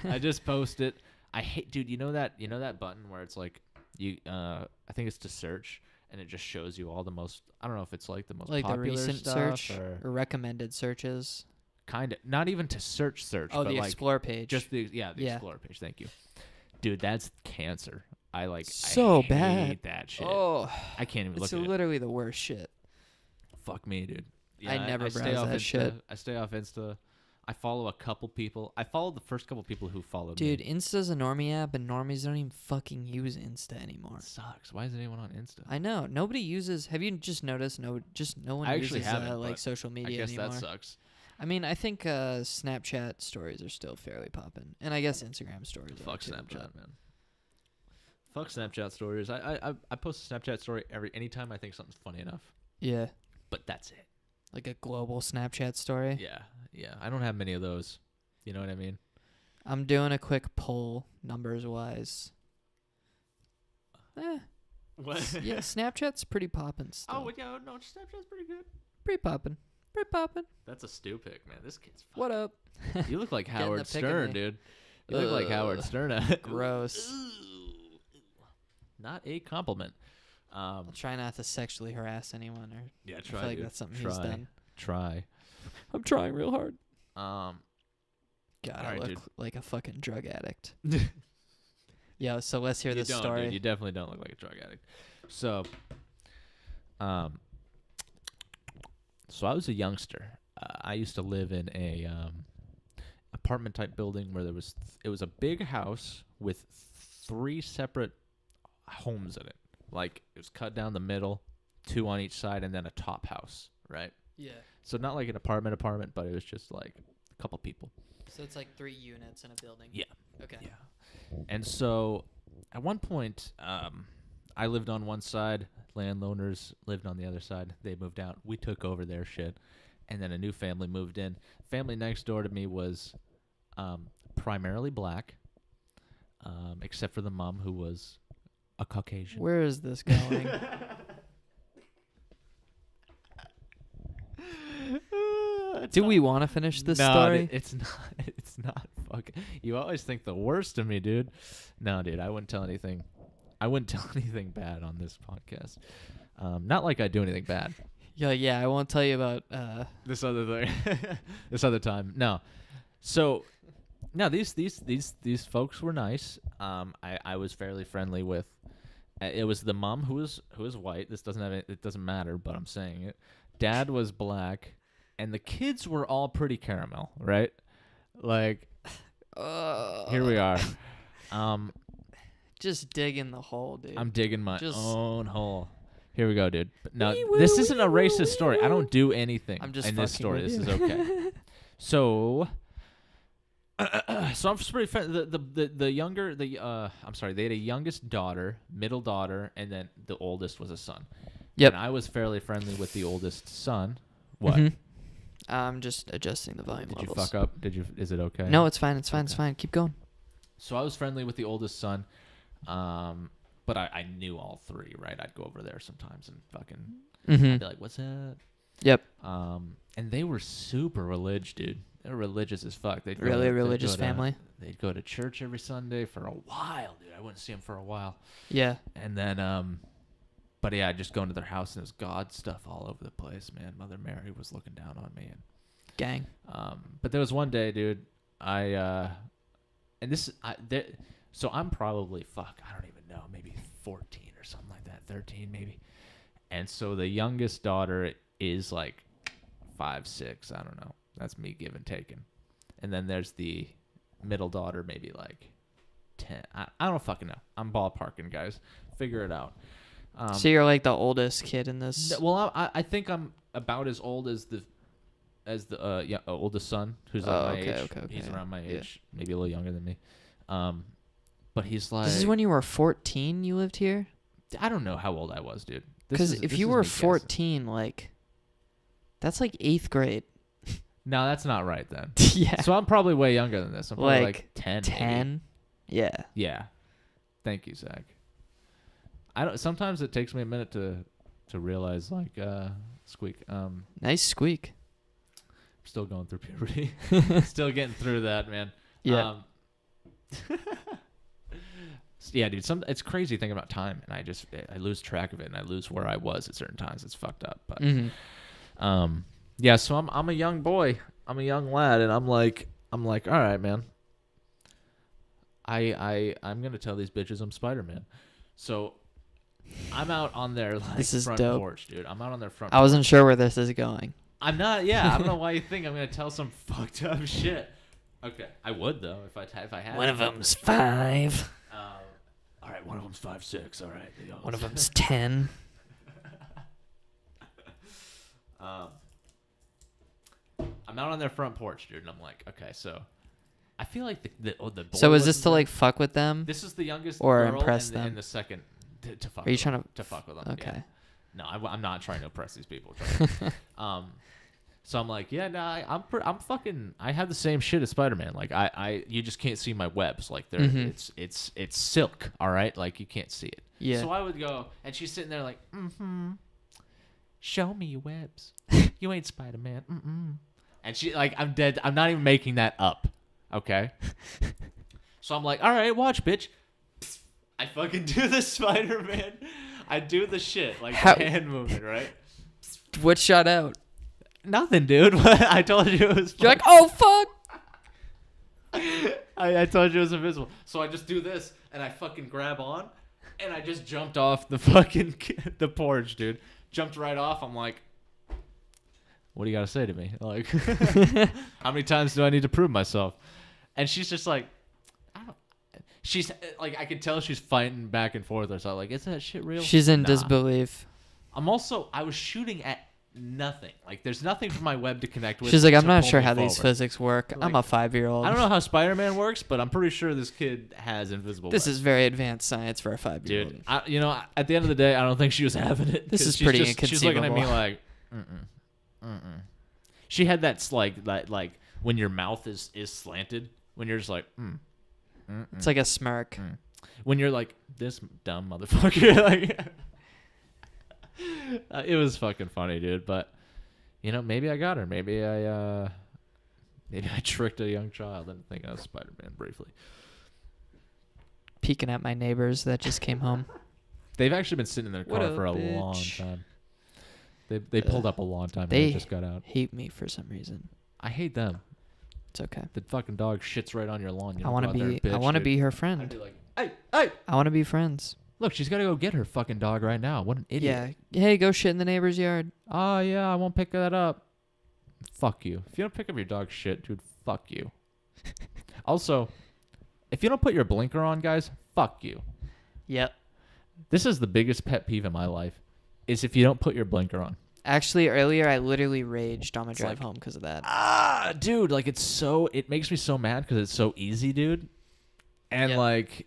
I just post it. I hate, dude. You know that button where it's like I think it's to search, and it just shows you all the most. I don't know if it's like the most Like the popular recent stuff search or or recommended searches. kind of not even to search. Oh, but the like explore page. just the explore page. Thank you, dude. That's cancer. I So hate bad. that shit. Oh, I can't even it's look at it. literally the worst shit. Fuck me, dude. I never stay browse off that Insta. shit. I stay off Insta. I follow a couple people. I followed the first couple people who followed Dude, me. Insta's a normie app, and normies don't even fucking use Insta anymore. It sucks. Why is anyone on Insta? I know. Nobody uses. Have you just noticed? No one I actually uses haven't, like but social I media guess anymore. that sucks. I mean, I think Snapchat stories are still fairly popping, and I guess Instagram stories. Fuck are too, Snapchat, man. Fuck Snapchat stories. I post a Snapchat story anytime I think something's funny enough. Yeah, But that's it. like a global Snapchat story. Yeah. I don't have many of those. You know what I mean? I'm doing a quick poll, numbers wise. What? Yeah, Snapchat's pretty poppin' still. Oh, yeah, no, Snapchat's pretty good. Pretty poppin'. Pretty poppin'. That's a stew pick, man. This kid's fucking. What up? You look like Getting the Howard pick of Stern, me. dude. You look like Howard Ugh. Stern. Gross. Not a compliment. I'll try not to sexually harass anyone, or Yeah, I try. feel like dude. that's something try. he's done. Try. I'm trying real hard. All God, I right, look dude. like a fucking drug addict. Yo, so let's hear You this don't, story. dude. You definitely don't look like a drug addict. So I was a youngster. I used to live in a apartment type building where it was a big house with 3 separate homes in it. Like it was cut down the middle, 2 on each side, and then a top house, right? Yeah. So not like an apartment, but it was just like a couple people. So it's like 3 units in a building. Yeah. Okay. Yeah. And so at one point, I lived on one side. Landowners lived on the other side. They moved out. We took over their shit. And then a new family moved in. Family next door to me was primarily black, except for the mom, who was a Caucasian. Where is this going? Do we want to finish this story? It's not. It's not fucking. You always think the worst of me, dude. No, dude. I wouldn't tell anything. I wouldn't tell anything bad on this podcast. Not like I do anything bad. Yeah. I won't tell you about. This other thing. This other time. No. So, no. These folks were nice. I was fairly friendly with. It was the mom who was white. This doesn't have it doesn't matter, but I'm saying it. Dad was black. And the kids were all pretty caramel, right? Like, here we are. Just digging the hole, dude. I'm digging my Just- own hole. Here we go, dude. But no, Wee-woo, this isn't a wee-woo, racist story. I don't do anything I'm just in this fucking story. with This you. is okay. So, so I'm pretty friendly. The younger I'm sorry. They had a youngest daughter, middle daughter, and then the oldest was a son. Yep. And I was fairly friendly with the oldest son. What? Mhm. I'm just adjusting the volume Did you levels. fuck up? Is it okay? No, it's fine. It's fine. It's Okay. fine. Keep going. So I was friendly with the oldest son, but I knew all 3, right? I'd go over there sometimes and fucking Mm-hmm. be like, "What's up?" Yep. And they were super religious, dude. They were religious as fuck. They'd Really they'd religious go to- family. They'd go to church every Sunday for a while, dude. I wouldn't see them for a while, Yeah. and then but yeah, I'd just go into their house and it was God stuff all over the place, man. Mother Mary was looking down on me, and Gang. but there was one day, dude, so I'm probably, I don't even know, maybe 14 or something like that, 13 maybe. And so the youngest daughter is like 5, 6, I don't know. That's me give and taking. And then there's the middle daughter, maybe like 10. I don't fucking know. I'm ballparking, guys. Figure it out. So you're like the oldest kid in this. Well, I think I'm about as old as the oldest son, who's like my age. Okay, he's around my age, maybe a little younger than me. But he's like. This is when you were 14. You lived here. I don't know how old I was, dude. Because if you were 14, like, that's like 8th grade. No, that's not right then. Yeah. So I'm probably way younger than this. I'm probably like 10. 10. Yeah. Yeah. Thank you, Zach. Sometimes it takes me a minute to realize, like, squeak. Nice squeak. I'm still going through puberty. Still getting through that, man. Yeah. Yeah, dude. It's crazy thinking about time, and I lose track of it, and I lose where I was at certain times. It's fucked up, but yeah. So I'm a young boy. I'm a young lad, and I'm like, all right, man. I'm gonna tell these bitches I'm SpiderMan. So I'm out on their front dope. porch, dude. I'm out on their front. I wasn't sure where this is going. I'm not. Yeah, I don't know why you think I'm gonna tell some fucked up shit. Okay, I would though if I had. One of them's 5. All right, one of them's 5'6". All right, one of them's 10. I'm out on their front porch, dude, and I'm like, okay, so I feel like the boy. So is this to like fuck with them? This is the youngest or girl impress and, them? and the second to fuck. Are you with trying them, to fuck with them? Okay. Yeah. No, I'm not trying to oppress these people. So I'm like, yeah, nah, I'm fucking. I have the same shit as Spider-Man. Like you just can't see my webs. Like it's silk. All right, like you can't see it. Yeah. So I would go, and she's sitting there like, show me your webs. You ain't Spider-Man. And she like, I'm dead. I'm not even making that up. Okay. So I'm like, all right, watch, bitch. I fucking do the Spider-Man. I do the shit like hand movement, right? What shot out? Nothing, dude. I told you it was. You're like, oh fuck. I told you it was invisible. So I just do this, and I fucking grab on, and I just jumped off the fucking the porch, dude. Jumped right off. I'm like, what do you got to say to me? Like, how many times do I need to prove myself? And she's just like, she's like, I could tell she's fighting back and forth or something. Like, is that shit real? She's in disbelief. I was shooting at nothing. Like, there's nothing for my web to connect with. She's like, I'm not sure how these physics work. Like, I'm a 5-year-old. I don't know how Spider-Man works, but I'm pretty sure this kid has invisible This webs. is very advanced science for a 5-year-old. Dude, at the end of the day, I don't think she was having it. This is pretty inconceivable. She's looking at me like, She had that when your mouth is slanted, when you're just like, It's like a smirk. When you're like, this dumb motherfucker. Like, it was fucking funny, dude. But maybe I got her. Maybe I tricked a young child into thinking I was Spider-Man briefly. Peeking at my neighbors that just came home. They've actually been sitting in their car for a long time. They pulled up a long time and they just got out. Hate me for some reason. I hate them. It's okay. The fucking dog shits right on your lawn. I want to be her friend. I'd be like, hey. I want to be friends. Look, she's got to go get her fucking dog right now. What an idiot. Yeah. Hey, go shit in the neighbor's yard. Oh, yeah, I won't pick that up. Fuck you. If you don't pick up your dog's shit, dude, fuck you. Also, if you don't put your blinker on, guys, fuck you. Yep. This is the biggest pet peeve in my life, is if you don't put your blinker on. Actually, earlier I literally raged on my drive home because of that. Dude, like it makes me so mad because it's so easy, dude. And like,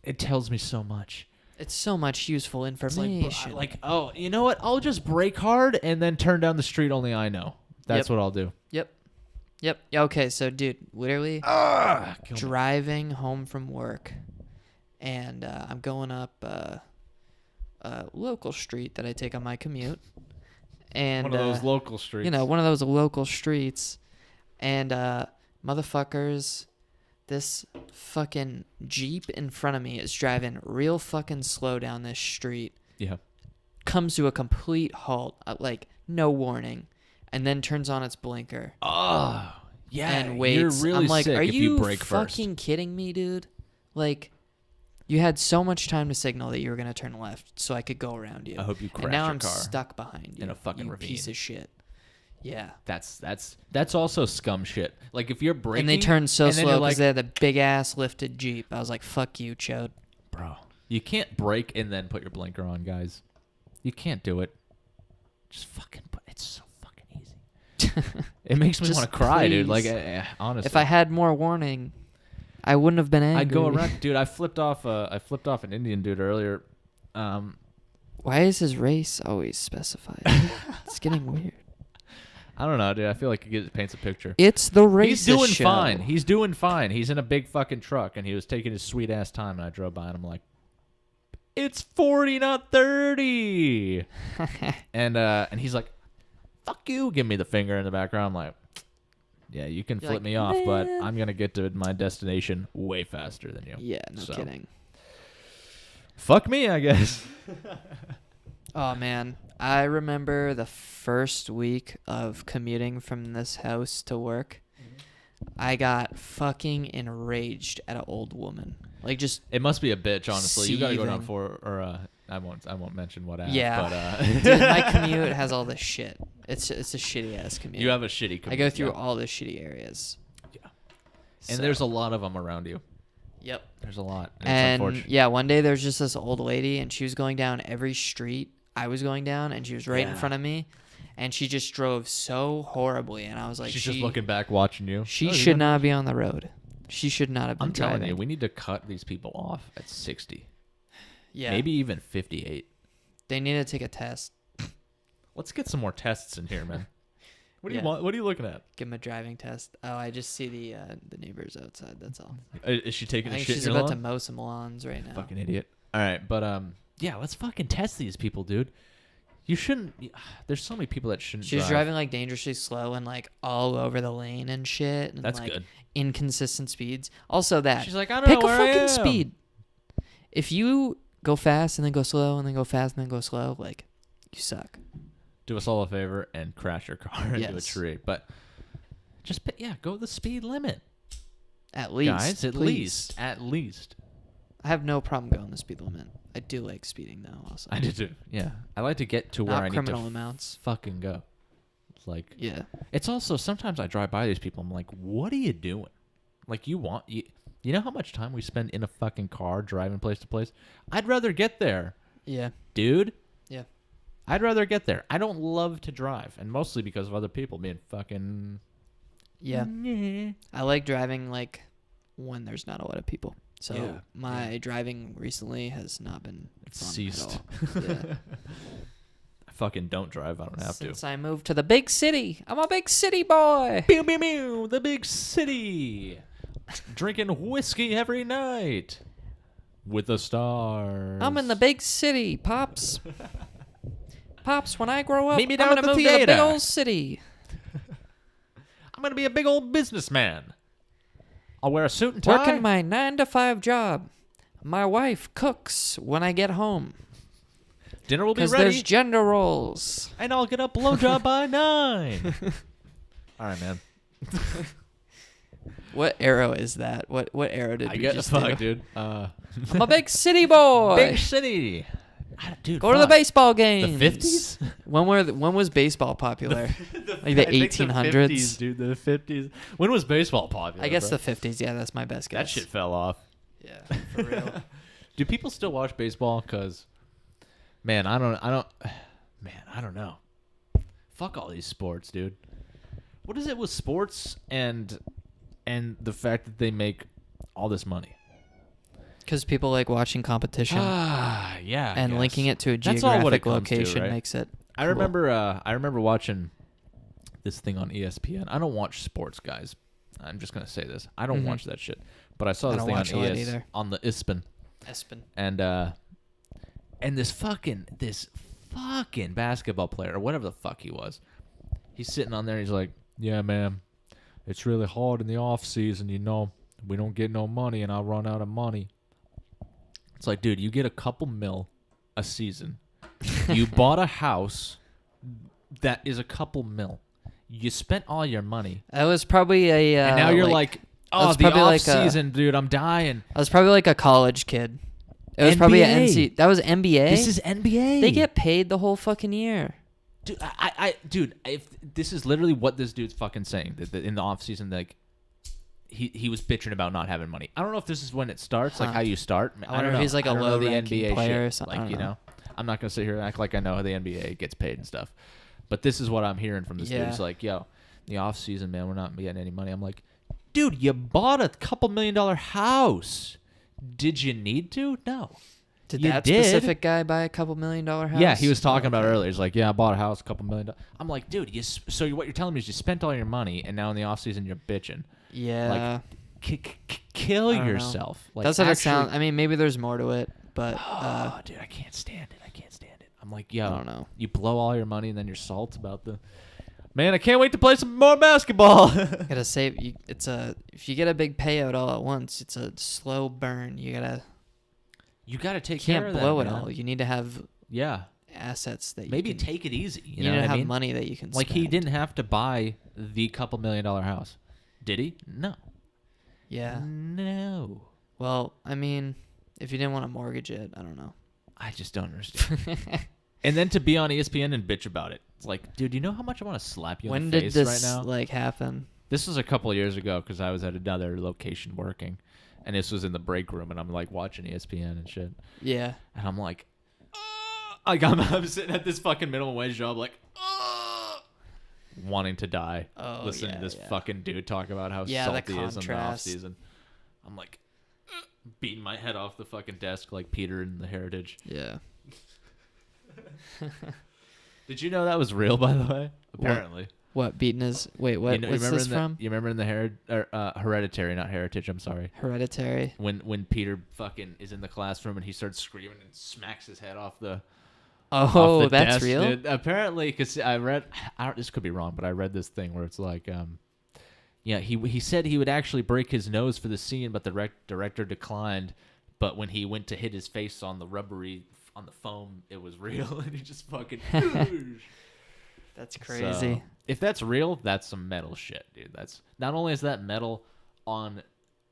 it tells me so much. It's so much useful information. Like, oh, you know what? I'll just brake hard and then turn down the street only I know. That's what I'll do. Yep. Yeah, okay, so dude, literally driving home from work, and I'm going up a local street that I take on my commute. And one of those local streets. One of those local streets. And motherfuckers, this fucking Jeep in front of me is driving real fucking slow down this street. Yeah. Comes to a complete halt, like no warning, and then turns on its blinker. Oh, yeah. And waits. You're really I'm like, sick are if you brake fucking kidding me, dude? Like, you had so much time to signal that you were going to turn left so I could go around you. I hope you crash and now your I'm car stuck behind you. in a fucking you ravine. Piece of shit. Yeah. That's also scum shit. Like, if you're braking... And they turned so slow because they had the big-ass lifted Jeep. I was like, fuck you, chode. Bro. You can't brake and then put your blinker on, guys. You can't do it. Just fucking put. It's so fucking easy. It makes me want to cry, dude. Like, honestly. If I had more warning, I wouldn't have been angry. I'd go around, dude. I flipped off an Indian dude earlier. Why is his race always specified? It's getting weird. I don't know, dude. I feel like it paints a picture. It's the racist He's doing show. fine. He's doing fine. He's in a big fucking truck, and he was taking his sweet ass time. And I drove by, and I'm like, "It's 40, not 30." and he's like, "Fuck you!" Give me the finger in the background. I'm like, "Yeah, you can flip me off, but I'm gonna get to my destination way faster than you." Yeah, no kidding. Fuck me, I guess. Oh man, I remember the first week of commuting from this house to work. I got fucking enraged at an old woman. Like, just it must be a bitch, honestly. You gotta go down I won't mention what app. Yeah, but dude, my commute has all this shit. It's a shitty ass commute. You have a shitty commute. I go through all the shitty areas. Yeah, and there's a lot of them around you. Yep, there's a lot. And yeah, one day there's just this old lady, and she was going down every street I was going down, and she was right in front of me, and she just drove so horribly, and I was like, she's just looking back, watching you. She should not be on the road. She should not have been driving. I'm telling you, we need to cut these people off at 60. Yeah. Maybe even 58. They need to take a test. Let's get some more tests in here, man. What do you want? What are you looking at? Give them a driving test. Oh, I just see the neighbors outside. That's all. Is she taking a shit in your she's about to mow some lawns right now. Fucking idiot. All right, but yeah, let's fucking test these people, dude. You shouldn't. There's so many people that shouldn't. She was driving like dangerously slow and like all over the lane and shit. And, that's like, good. Inconsistent speeds. Also, that she's like, I don't know where I am. Pick a fucking speed. If you go fast and then go slow and then go fast and then go slow, like, you suck. Do us all a favor and crash your car into a tree. But just go the speed limit. At least, guys. At least. I have no problem going the speed limit. I do like speeding though. Also, I do too. Yeah, I like to get to where I need to criminal amounts. Fucking go. Like, yeah. It's also sometimes I drive by these people. I'm like, what are you doing? Like, you know how much time we spend in a fucking car driving place to place? I'd rather get there. Yeah. Dude. Yeah. I'd rather get there. I don't love to drive, and mostly because of other people being fucking. Yeah. I like driving like when there's not a lot of people. So my driving recently has not been fun ceased. At all. Yeah. I fucking don't drive. I don't have to. Since I moved to the big city. I'm a big city boy. Pew, pew, pew, the big city. Drinking whiskey every night. With the stars. I'm in the big city, Pops. Pops, when I grow up, Meet me I'm down going at to the move to the big theater. old city. I'm going to be a big old businessman. I'll wear a suit and tie. Working my 9-to-5 job. My wife cooks when I get home. Dinner will be ready. Because there's gender roles. And I'll get a blowjob by 9. All right, man. What arrow is that? What arrow did we just do? Dude. I'm a big city boy. Big city. Dude, Go to the baseball games. The 50s? When was baseball popular? Like the 1800s? The 50s, dude. The 50s. When was baseball popular? I guess bro? the 50s. Yeah, that's my best guess. That shit fell off. Yeah, for real. Do people still watch baseball? Because, man, I don't know. Fuck all these sports, dude. What is it with sports and the fact that they make all this money? Because people like watching competition. Yeah. And linking it to a That's all what it geographic comes location to, right? makes it. I remember watching this thing on ESPN. I don't watch sports, guys. I'm just gonna say this. I don't watch that shit. But I saw this thing on the ESPN. And this fucking basketball player or whatever the fuck he was. He's sitting on there. He's like, "Yeah, man, it's really hard in the off season. You know, we don't get no money, and I run out of money." It's like, dude, you get a couple mil a season. You bought a house that is a couple mil. You spent all your money. That was probably a. And now you're like, oh, the off season, dude, I'm dying. I was probably like a college kid. It was probably an NC. That was NBA. This is NBA. They get paid the whole fucking year. Dude, if this is literally what this dude's fucking saying, that in the off season, like, he was bitching about not having money. I don't know if this is when it starts, like how you start. I wonder if he's like a low-ranking player or something. Like, you know, I'm not gonna sit here and act like I know how the NBA gets paid and stuff. But this is what I'm hearing from this dude. He's like, yo, the off season, man, we're not getting any money. I'm like, dude, you bought a couple $1 million house. Did you need to? No. Did that specific guy buy a couple $1 million house? Yeah, he was talking about it earlier. He's like, yeah, I bought a house, a couple $1 million. I'm like, dude, what you're telling me is you spent all your money, and now in the off season you're bitching. Yeah. Like, kill yourself. Like, that's what it sounds. I mean, maybe there's more to it, but dude, I can't stand it. I'm like, yo, I don't know. You blow all your money and then you're salty about the. Man, I can't wait to play some more basketball. Gotta save. If you get a big payout all at once, it's a slow burn. You gotta take care of that. Can't blow it man. all. You need to have assets that maybe you can, take it easy. You need to have money that you can. Like spend. he didn't have to buy the couple $1 million house, did he? No. Yeah. No. Well, I mean, if you didn't want to mortgage it, I don't know. I just don't understand. And then to be on ESPN and bitch about it. It's like, dude, you know how much I want to slap you in the face right now? When did this like happen? This was a couple of years ago because I was at another location working, and this was in the break room, and I'm like watching ESPN and shit. Yeah. And I'm like, I'm sitting at this fucking minimum wage job, like, wanting to die, listening to this fucking dude talk about how salty he is in the off season. I'm like, beating my head off the fucking desk like Peter in the Heritage. Yeah. Did you know that was real, by the way? Apparently. What beating his? Wait, what? What's this from? You remember in the Hereditary, not Heritage. I'm sorry. Hereditary. When Peter fucking is in the classroom and he starts screaming and smacks his head off the. Oh, off the that's desk, real. Dude. Apparently, because this could be wrong, but I read this thing where it's like, he said he would actually break his nose for the scene, but the director declined. But when he went to hit his face on the on the foam, it was real, and he just fucking. That's crazy. So, if that's real, that's some metal shit, dude. That's not only is that metal on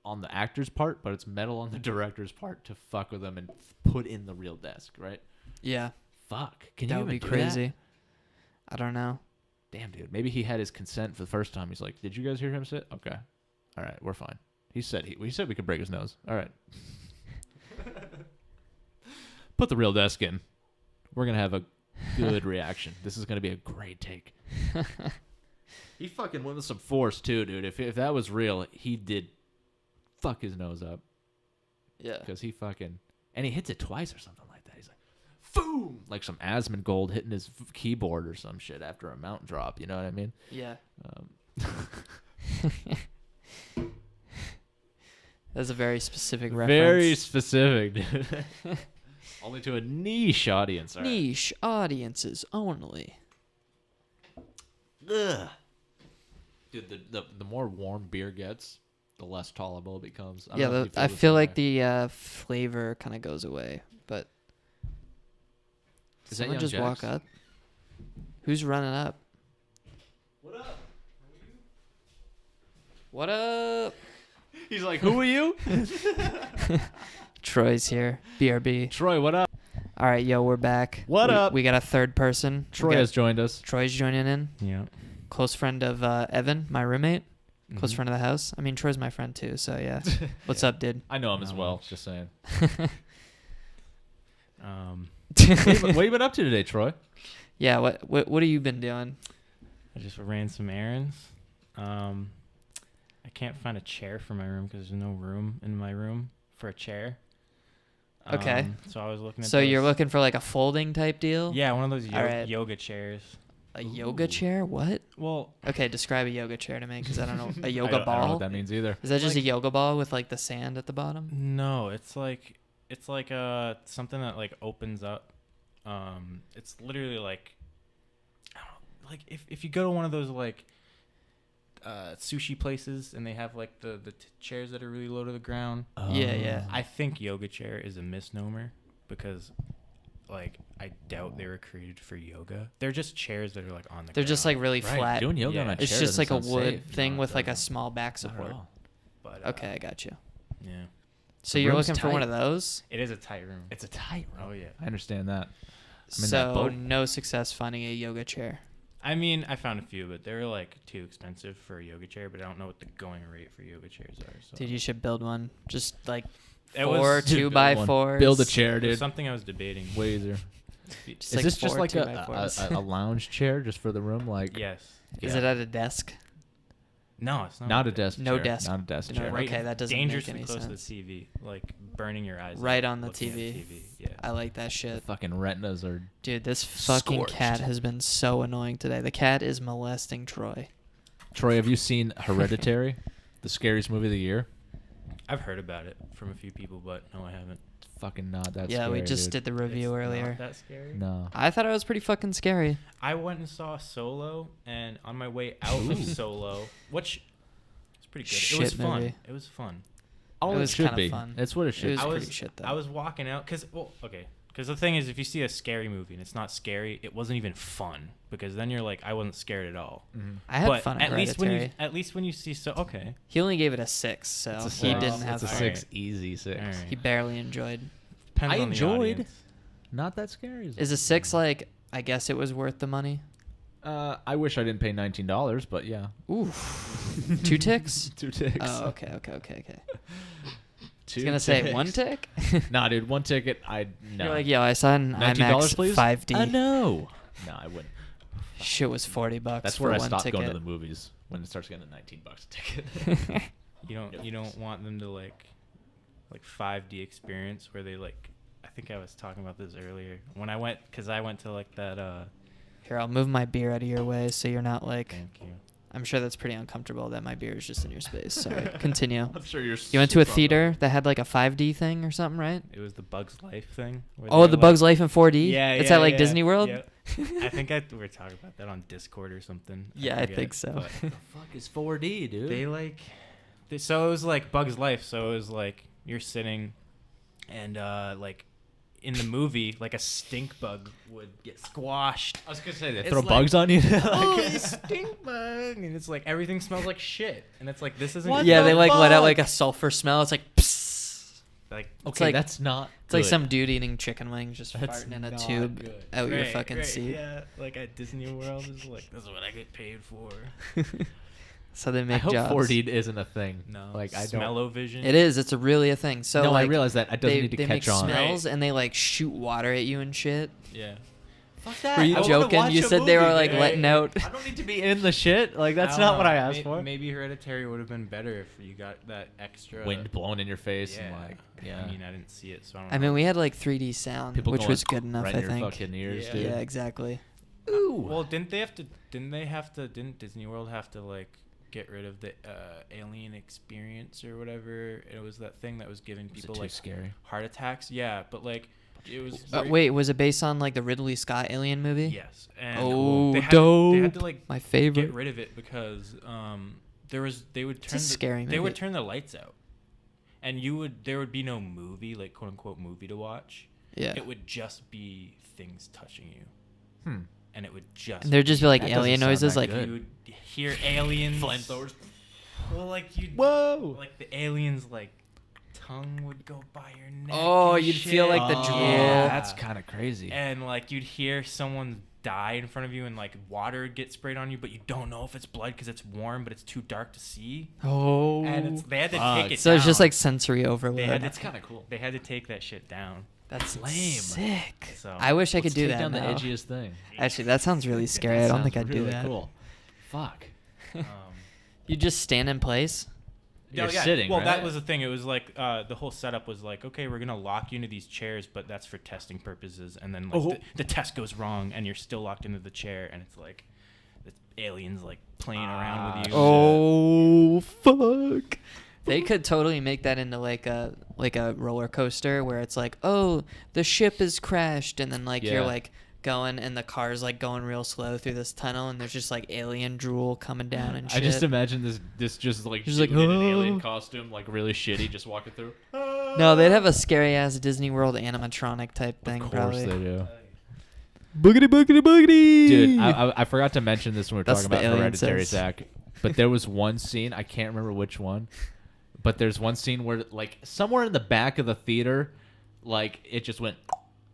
the actor's part, but it's metal on the director's part to fuck with them and put in the real desk, right? Yeah. Fuck. Can that you would be do crazy. That? I don't know. Damn, dude. Maybe he had his consent for the first time. He's like, "Did you guys hear him say? Okay, all right, we're fine." He said we could break his nose. All right. Put the real desk in. We're gonna have a good reaction. This is gonna be a great take. He fucking went with some force too, dude. If that was real, he did fuck his nose up. Yeah. Because he fucking and he hits it twice or something like that. He's like, boom, like some Asmongold hitting his keyboard or some shit after a mountain drop. You know what I mean? Yeah. That's a very specific reference. Very specific, dude. Only to a niche audience. Right? Niche audiences only. Ugh. Dude, the more warm beer gets, the less tolerable it becomes. I feel like the flavor kind of goes away. But is someone that just walk up? Who's running up? What up? What up? He's like, who are you? Troy's here. BRB. Troy, what up? All right, yo, we're back. What up? We got a third person. Troy has joined us. Troy's joining in. Yeah. Close friend of Evan, my roommate. Close friend of the house. I mean, Troy's my friend too, so yeah. What's up, dude? I know him as well. Just saying. What have you been up to today, Troy? Yeah, what have you been doing? I just ran some errands. I can't find a chair for my room because there's no room in my room for a chair. Okay. So I was looking at So you're looking for like a folding type deal? Yeah, one of those right. yoga chairs. A yoga chair? What? Well, okay, describe a yoga chair to me because I don't know. A yoga I don't ball? know what that means either. Is that just a yoga ball with like the sand at the bottom? No, it's like something that like opens up. It's literally like, I don't know, like if you go to one of those like sushi places and they have like the chairs that are really low to the ground. Yeah. I think yoga chair is a misnomer because like I doubt they were created for yoga. They're just chairs that are like on the They're ground. just like really Right. flat. Doing yoga on a chair It's just like a doesn't wood sound safe. thing No, it with like a doesn't. small back Not at support. all. But Okay, I got you. yeah. So The you're room's looking for one tight. of those? It is a tight room. It's a tight room. Oh yeah. I understand that. I'm in that So boat. no success finding a yoga chair. I mean, I found a few, but they're like too expensive for a yoga chair. But I don't know what the going rate for yoga chairs are. So. Dude, you should build one. Just like It was- 2 by 4s. Build a chair, It was dude. something I was debating. Way easier. Just Is like this just 4 like 2x4s. a lounge chair just for the room? Like Yes. Is it at a desk? No, it's not. not a like desk. No chair. desk. Not a desk No, chair. right. Okay, that doesn't make dangerously any close sense. to the TV, like burning your eyes. Right out on the looking at TV. Yeah. I like that The shit. fucking retinas are. Dude, this fucking Scorched. cat has been so annoying today. The cat is molesting Troy. Troy, have you seen Hereditary, the scariest movie of the year? I've heard about it from a few people, but no, I haven't. It's fucking not that. Yeah, scary, we just dude. did the review It's earlier. Not that scary. No. I thought it was pretty fucking scary. I went and saw Solo, and on my way out of Ooh. Solo, which is pretty good. Shit It was fun. movie. It was fun. Oh, It it was should kinda be. fun. That's what it should. It was I pretty shit though. I was walking out because the thing is, if you see a scary movie and it's not scary, it wasn't even fun because then you're like, I wasn't scared at all. Mhm. I had but fun at least Hereditary. when you see okay, He only gave it a 6, so It's a he six. didn't have It's a fun. 6, easy 6. All right. He barely enjoyed. Depends I on the enjoyed. audience. Not that scary. Is a 6 like? I guess it was worth the money. I wish I didn't pay $19, but yeah. Ooh, 2 ticks. 2 ticks. Oh, okay. I 2 was gonna say ticks. 1 tick. Nah, dude, 1 ticket. No. You're like, yo, I saw an $19, IMAX please. 5D. No. No, I wouldn't. Shit was $40 That's for where I one stopped ticket. going to the movies when it starts getting to $19 a ticket. You don't want them to like 5D experience where they like. I think I was talking about this earlier when I went to like that. Here, I'll move my beer out of your way so you're not like. Thank you. I'm sure that's pretty uncomfortable that my beer is just in your space. Sorry. Continue. I'm sure you're. You went to a super theater that had like a 5D thing or something, right? It was the Bugs Life thing. where Oh, they the were, Bugs Life in 4D? Yeah, It's yeah, at like yeah, Disney World? yeah. I think we were talking about that on Discord or something. Yeah, I forget, think so. but The fuck is 4D, dude? they so it was like Bugs Life. So it was like you're sitting, and like in the movie, like a stink bug would get squashed. I was gonna say they It's throw like- bugs on you. Oh, a stink bug, and it's like everything smells like shit, and it's like this isn't. What Yeah, the they like let out fuck? like a sulfur smell. It's like, psst. like Okay, like- that's not. It's like good. some dude eating chicken wings just That's farting in a not tube good. out your right, fucking right, seat. Yeah, like at Disney World, is like this is what I get paid for. So they I make hope jobs. 4D isn't a thing. No, like I don't. smell-o-vision. It is. It's a really a thing. So No, I like, realize that. It doesn't need to they catch make on. smells and they like shoot water at you and shit. Yeah. Fuck that. Were you I wanna joking? watch You a said they were movie, like dude. letting out. I don't need to be in the shit. Like that's don't not what know. I asked for. Maybe Hereditary would have been better if you got that extra Wind blowing in your face Yeah. and like, yeah. I mean, I didn't see it, so I don't I know. mean, we had like 3D sound, People which going was good enough. right I in your think. fucking ears, Yeah. dude. Yeah, exactly. Ooh. Well, didn't Disney World have to like get rid of the alien experience or whatever? It was that thing that was giving Was it people too like scary? heart attacks. Yeah, but like it was. Wait, was it based on like the Ridley Scott Alien movie? Yes. And Oh, they had dope. to like My get favorite. rid of it because they would It's a turn scary they would movie. turn the lights out, and there would be no movie, like quote unquote movie to watch. Yeah. It would just be things touching you, Hmm. and it would just And there'd just be like That doesn't alien sound noises, that like good. you would hear aliens Flamethrowers. Well, like you Whoa. like the aliens like tongue would go by your neck. Oh, and you'd feel shit. like the drool. Yeah, that's kind of crazy. And like you'd hear someone die in front of you, and like water would get sprayed on you, but you don't know if it's blood because it's warm, but it's too dark to see. oh. And they had to Fuck. take it So down. it's just like sensory overload. That's kind of cool. They had to take that shit down. That's lame. sick. So I wish I could Let's do take that down now. the edgiest thing. Actually, that sounds really scary. I That don't think sounds I'd do really that. Cool. Fuck. um, You just stand in place. You're yeah. sitting, Well, right? that was the thing. It was like the whole setup was like, okay, we're gonna lock you into these chairs, but that's for testing purposes. And then like the test goes wrong, and you're still locked into the chair, and it's like the aliens like playing around with you. Oh fuck! They could totally make that into like a roller coaster where it's like, oh, the ship is crashed, and then like you're Yeah. like going, and the car's like going real slow through this tunnel, and there's just like alien drool coming down and I shit. just imagine this just like Just like, dude in an "Oh." alien costume, like really shitty, just walking through. No, they'd have a scary ass Disney World animatronic type thing, Of course probably. they do. Boogity boogity boogity. Dude, I forgot to mention this when we were That's talking the about alien Hereditary, says. Zach. But there was one scene, I can't remember which one, but there's one scene where, like, somewhere in the back of the theater, like, it just went,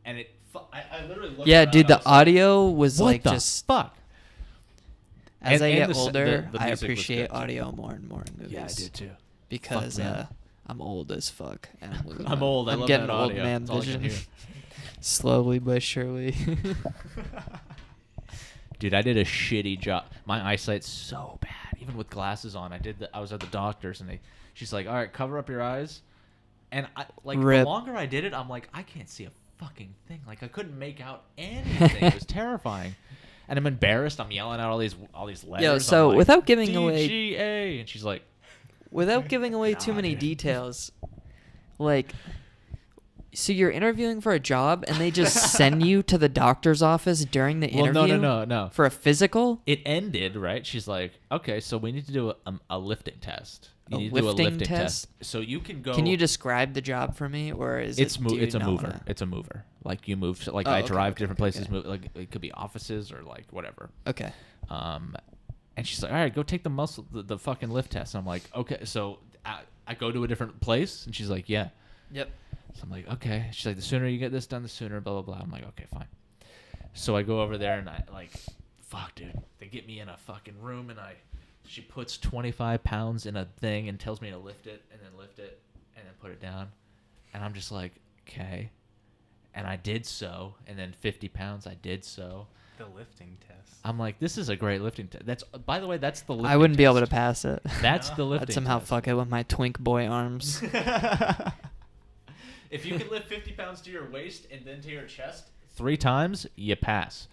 and it, I literally looked Yeah, around, dude, I the was like, audio was what like the just fuck? As I And get the older, I music was appreciate good, too. audio more and more in movies. Yeah, I did too. Because Fuck, man. I'm old as fuck. And I'm old. I I'm love getting that old audio. man That's all I can vision. hear. Slowly but surely. Dude, I did a shitty job. My eyesight's so bad, even with glasses on. I was at the doctor's, and she's like, "All right, cover up your eyes." And Rip. the longer I did it, I'm like, I can't see a fucking thing. Like, I couldn't make out anything. It was terrifying. And I'm embarrassed. I'm yelling out all these letters. Yo, so I'm like, without giving away DGA, and she's like, without giving away too many details, like, so you're interviewing for a job and they just send you to the doctor's office during the interview? no. For a physical? It ended, right? She's like, okay, so we need to do a lifting test. You A need to do a lifting lifting test? So you can go. Can you describe the job for me, or is It's it? Do you it's a not mover. wanna- It's a mover. Like you move. Like Oh, I okay, drive okay, different okay, places. okay. Move, like it could be offices or like whatever. Okay. And she's like, all right, go take the fucking lift test. And I'm like, okay. So I go to a different place, and she's like, yeah. Yep. So I'm like, okay. She's like, the sooner you get this done, the sooner. Blah blah blah. I'm like, okay, fine. So I go over there, and I like, fuck, dude. They get me in a fucking room, and she puts 25 pounds in a thing and tells me to lift it and then put it down. And I'm just like, okay. And I did so. And then 50 pounds, I did so. The lifting test. I'm like, this is a great lifting test. That's, by the way, that's the lifting I wouldn't be able to test. pass it. That's the lifting I'd somehow test. fuck it with my twink boy arms. If you can lift 50 pounds to your waist and then to your chest 3 times, you pass.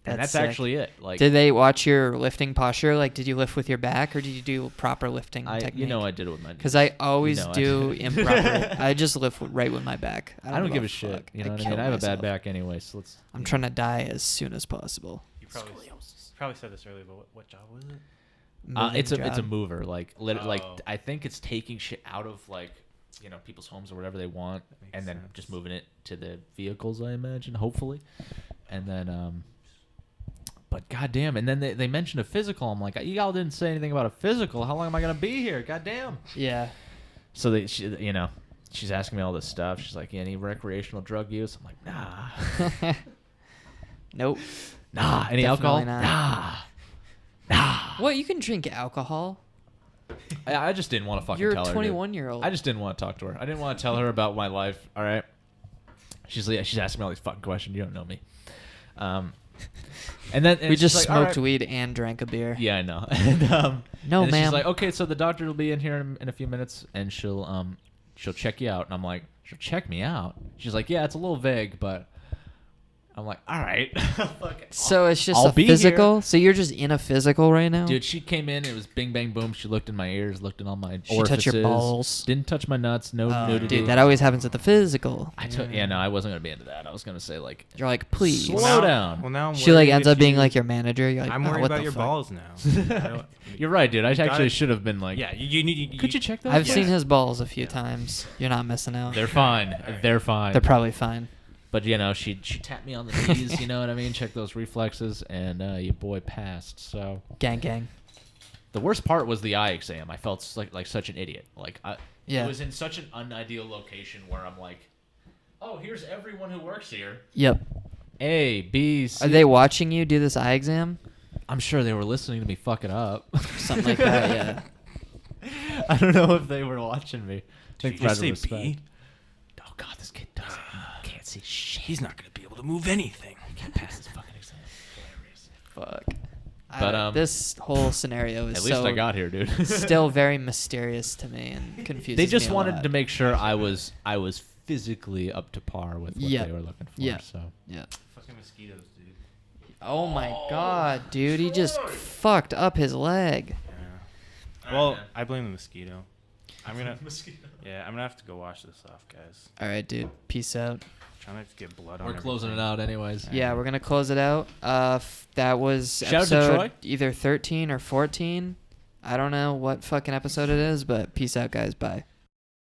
And that's sick. actually it. Like, Did they watch your lifting posture? Like, did you lift with your back, or did you do proper lifting technique? you know, I did it with my. Because I always You know I do did. improper. I just lift right with my back. I don't give a fuck. shit. You know what I kill mean? I have a myself. bad back anyway, so let's. I'm trying to die as soon as possible. You probably said this earlier, but what job was it? Moving It's a job. mover. Like like Oh. I think it's taking shit out of like people's homes or whatever they want, That makes and then sense. just moving it to the vehicles. I imagine, hopefully, and then But goddamn, and then they mentioned a physical. I'm like, y'all didn't say anything about a physical. How long am I gonna be here? Goddamn. Yeah. So she's asking me all this stuff. She's like, any recreational drug use? I'm like, nah, Nope. nah. Any Definitely alcohol? not. Nah. What? You can drink alcohol? I just didn't want to fucking You're tell a her. dude. 21-year-old. I just didn't want to talk to her. I didn't want to tell her about my life. All right. She's asking me all these fucking questions. You don't know me. And then We she's just like, "All smoked right." weed and drank a beer. Yeah, I know. And, No, and then ma'am. She's like, okay, so the doctor will be in here in a few minutes, and she'll check you out. And I'm like, she'll check me out? She's like, yeah, it's a little vague, but I'm like, all right. So it's just I'll a be physical? here. So you're just in a physical right now? Dude, she came in. It was bing, bang, boom. She looked in my ears, looked in all my She orifices. touched your balls? Didn't touch my nuts. No Oh, nudity. dude, that always happens at the physical. No, I wasn't gonna be into that. I was gonna say like, You're like, please. Slow down. Well, now I'm She like worried ends if up being you- like your manager. You're like, I'm "Oh, worried what about the your fuck?" balls now. I don't- you're right, dude. I gotta- actually should have been like, Yeah, you need. could you check those? I've Yeah. seen his balls a few times. You're not missing out. They're fine. They're fine. They're probably fine. But she tapped me on the knees. You know what I mean? Check those reflexes, and your boy passed. So Gang, gang. the worst part was the eye exam. I felt like such an idiot. Like Yeah. it was in such an unideal location where I'm like, oh, here's everyone who works here. Yep. A, B, C. Are they watching you do this eye exam? I'm sure they were listening to me fuck it up. Something like that, yeah. I don't know if they were watching me. Did you Pride just of say B? respect. Oh God, this kid doesn't. Can't see shit. He's not gonna be able to move anything. Can't pass this fucking exam. Hilarious. Fuck. But, this whole scenario is At least I got here, dude. still very mysterious to me and confusing. They just wanted to make sure I was physically up to par with what Yep. they were looking for. Yeah. So Yeah. Fucking mosquitoes, dude. Oh my god, dude! He just fucked up his leg. Yeah. Well, I blame the mosquito. I'm gonna. Yeah, I'm gonna have to go wash this off, guys. All right, dude. Peace out. Trying not to get blood on. we're closing it everything. out anyways. Yeah, we're gonna close it out. That was Shout out to episode Troy. either 13 or 14. I don't know what fucking episode it is, but peace out, guys. Bye.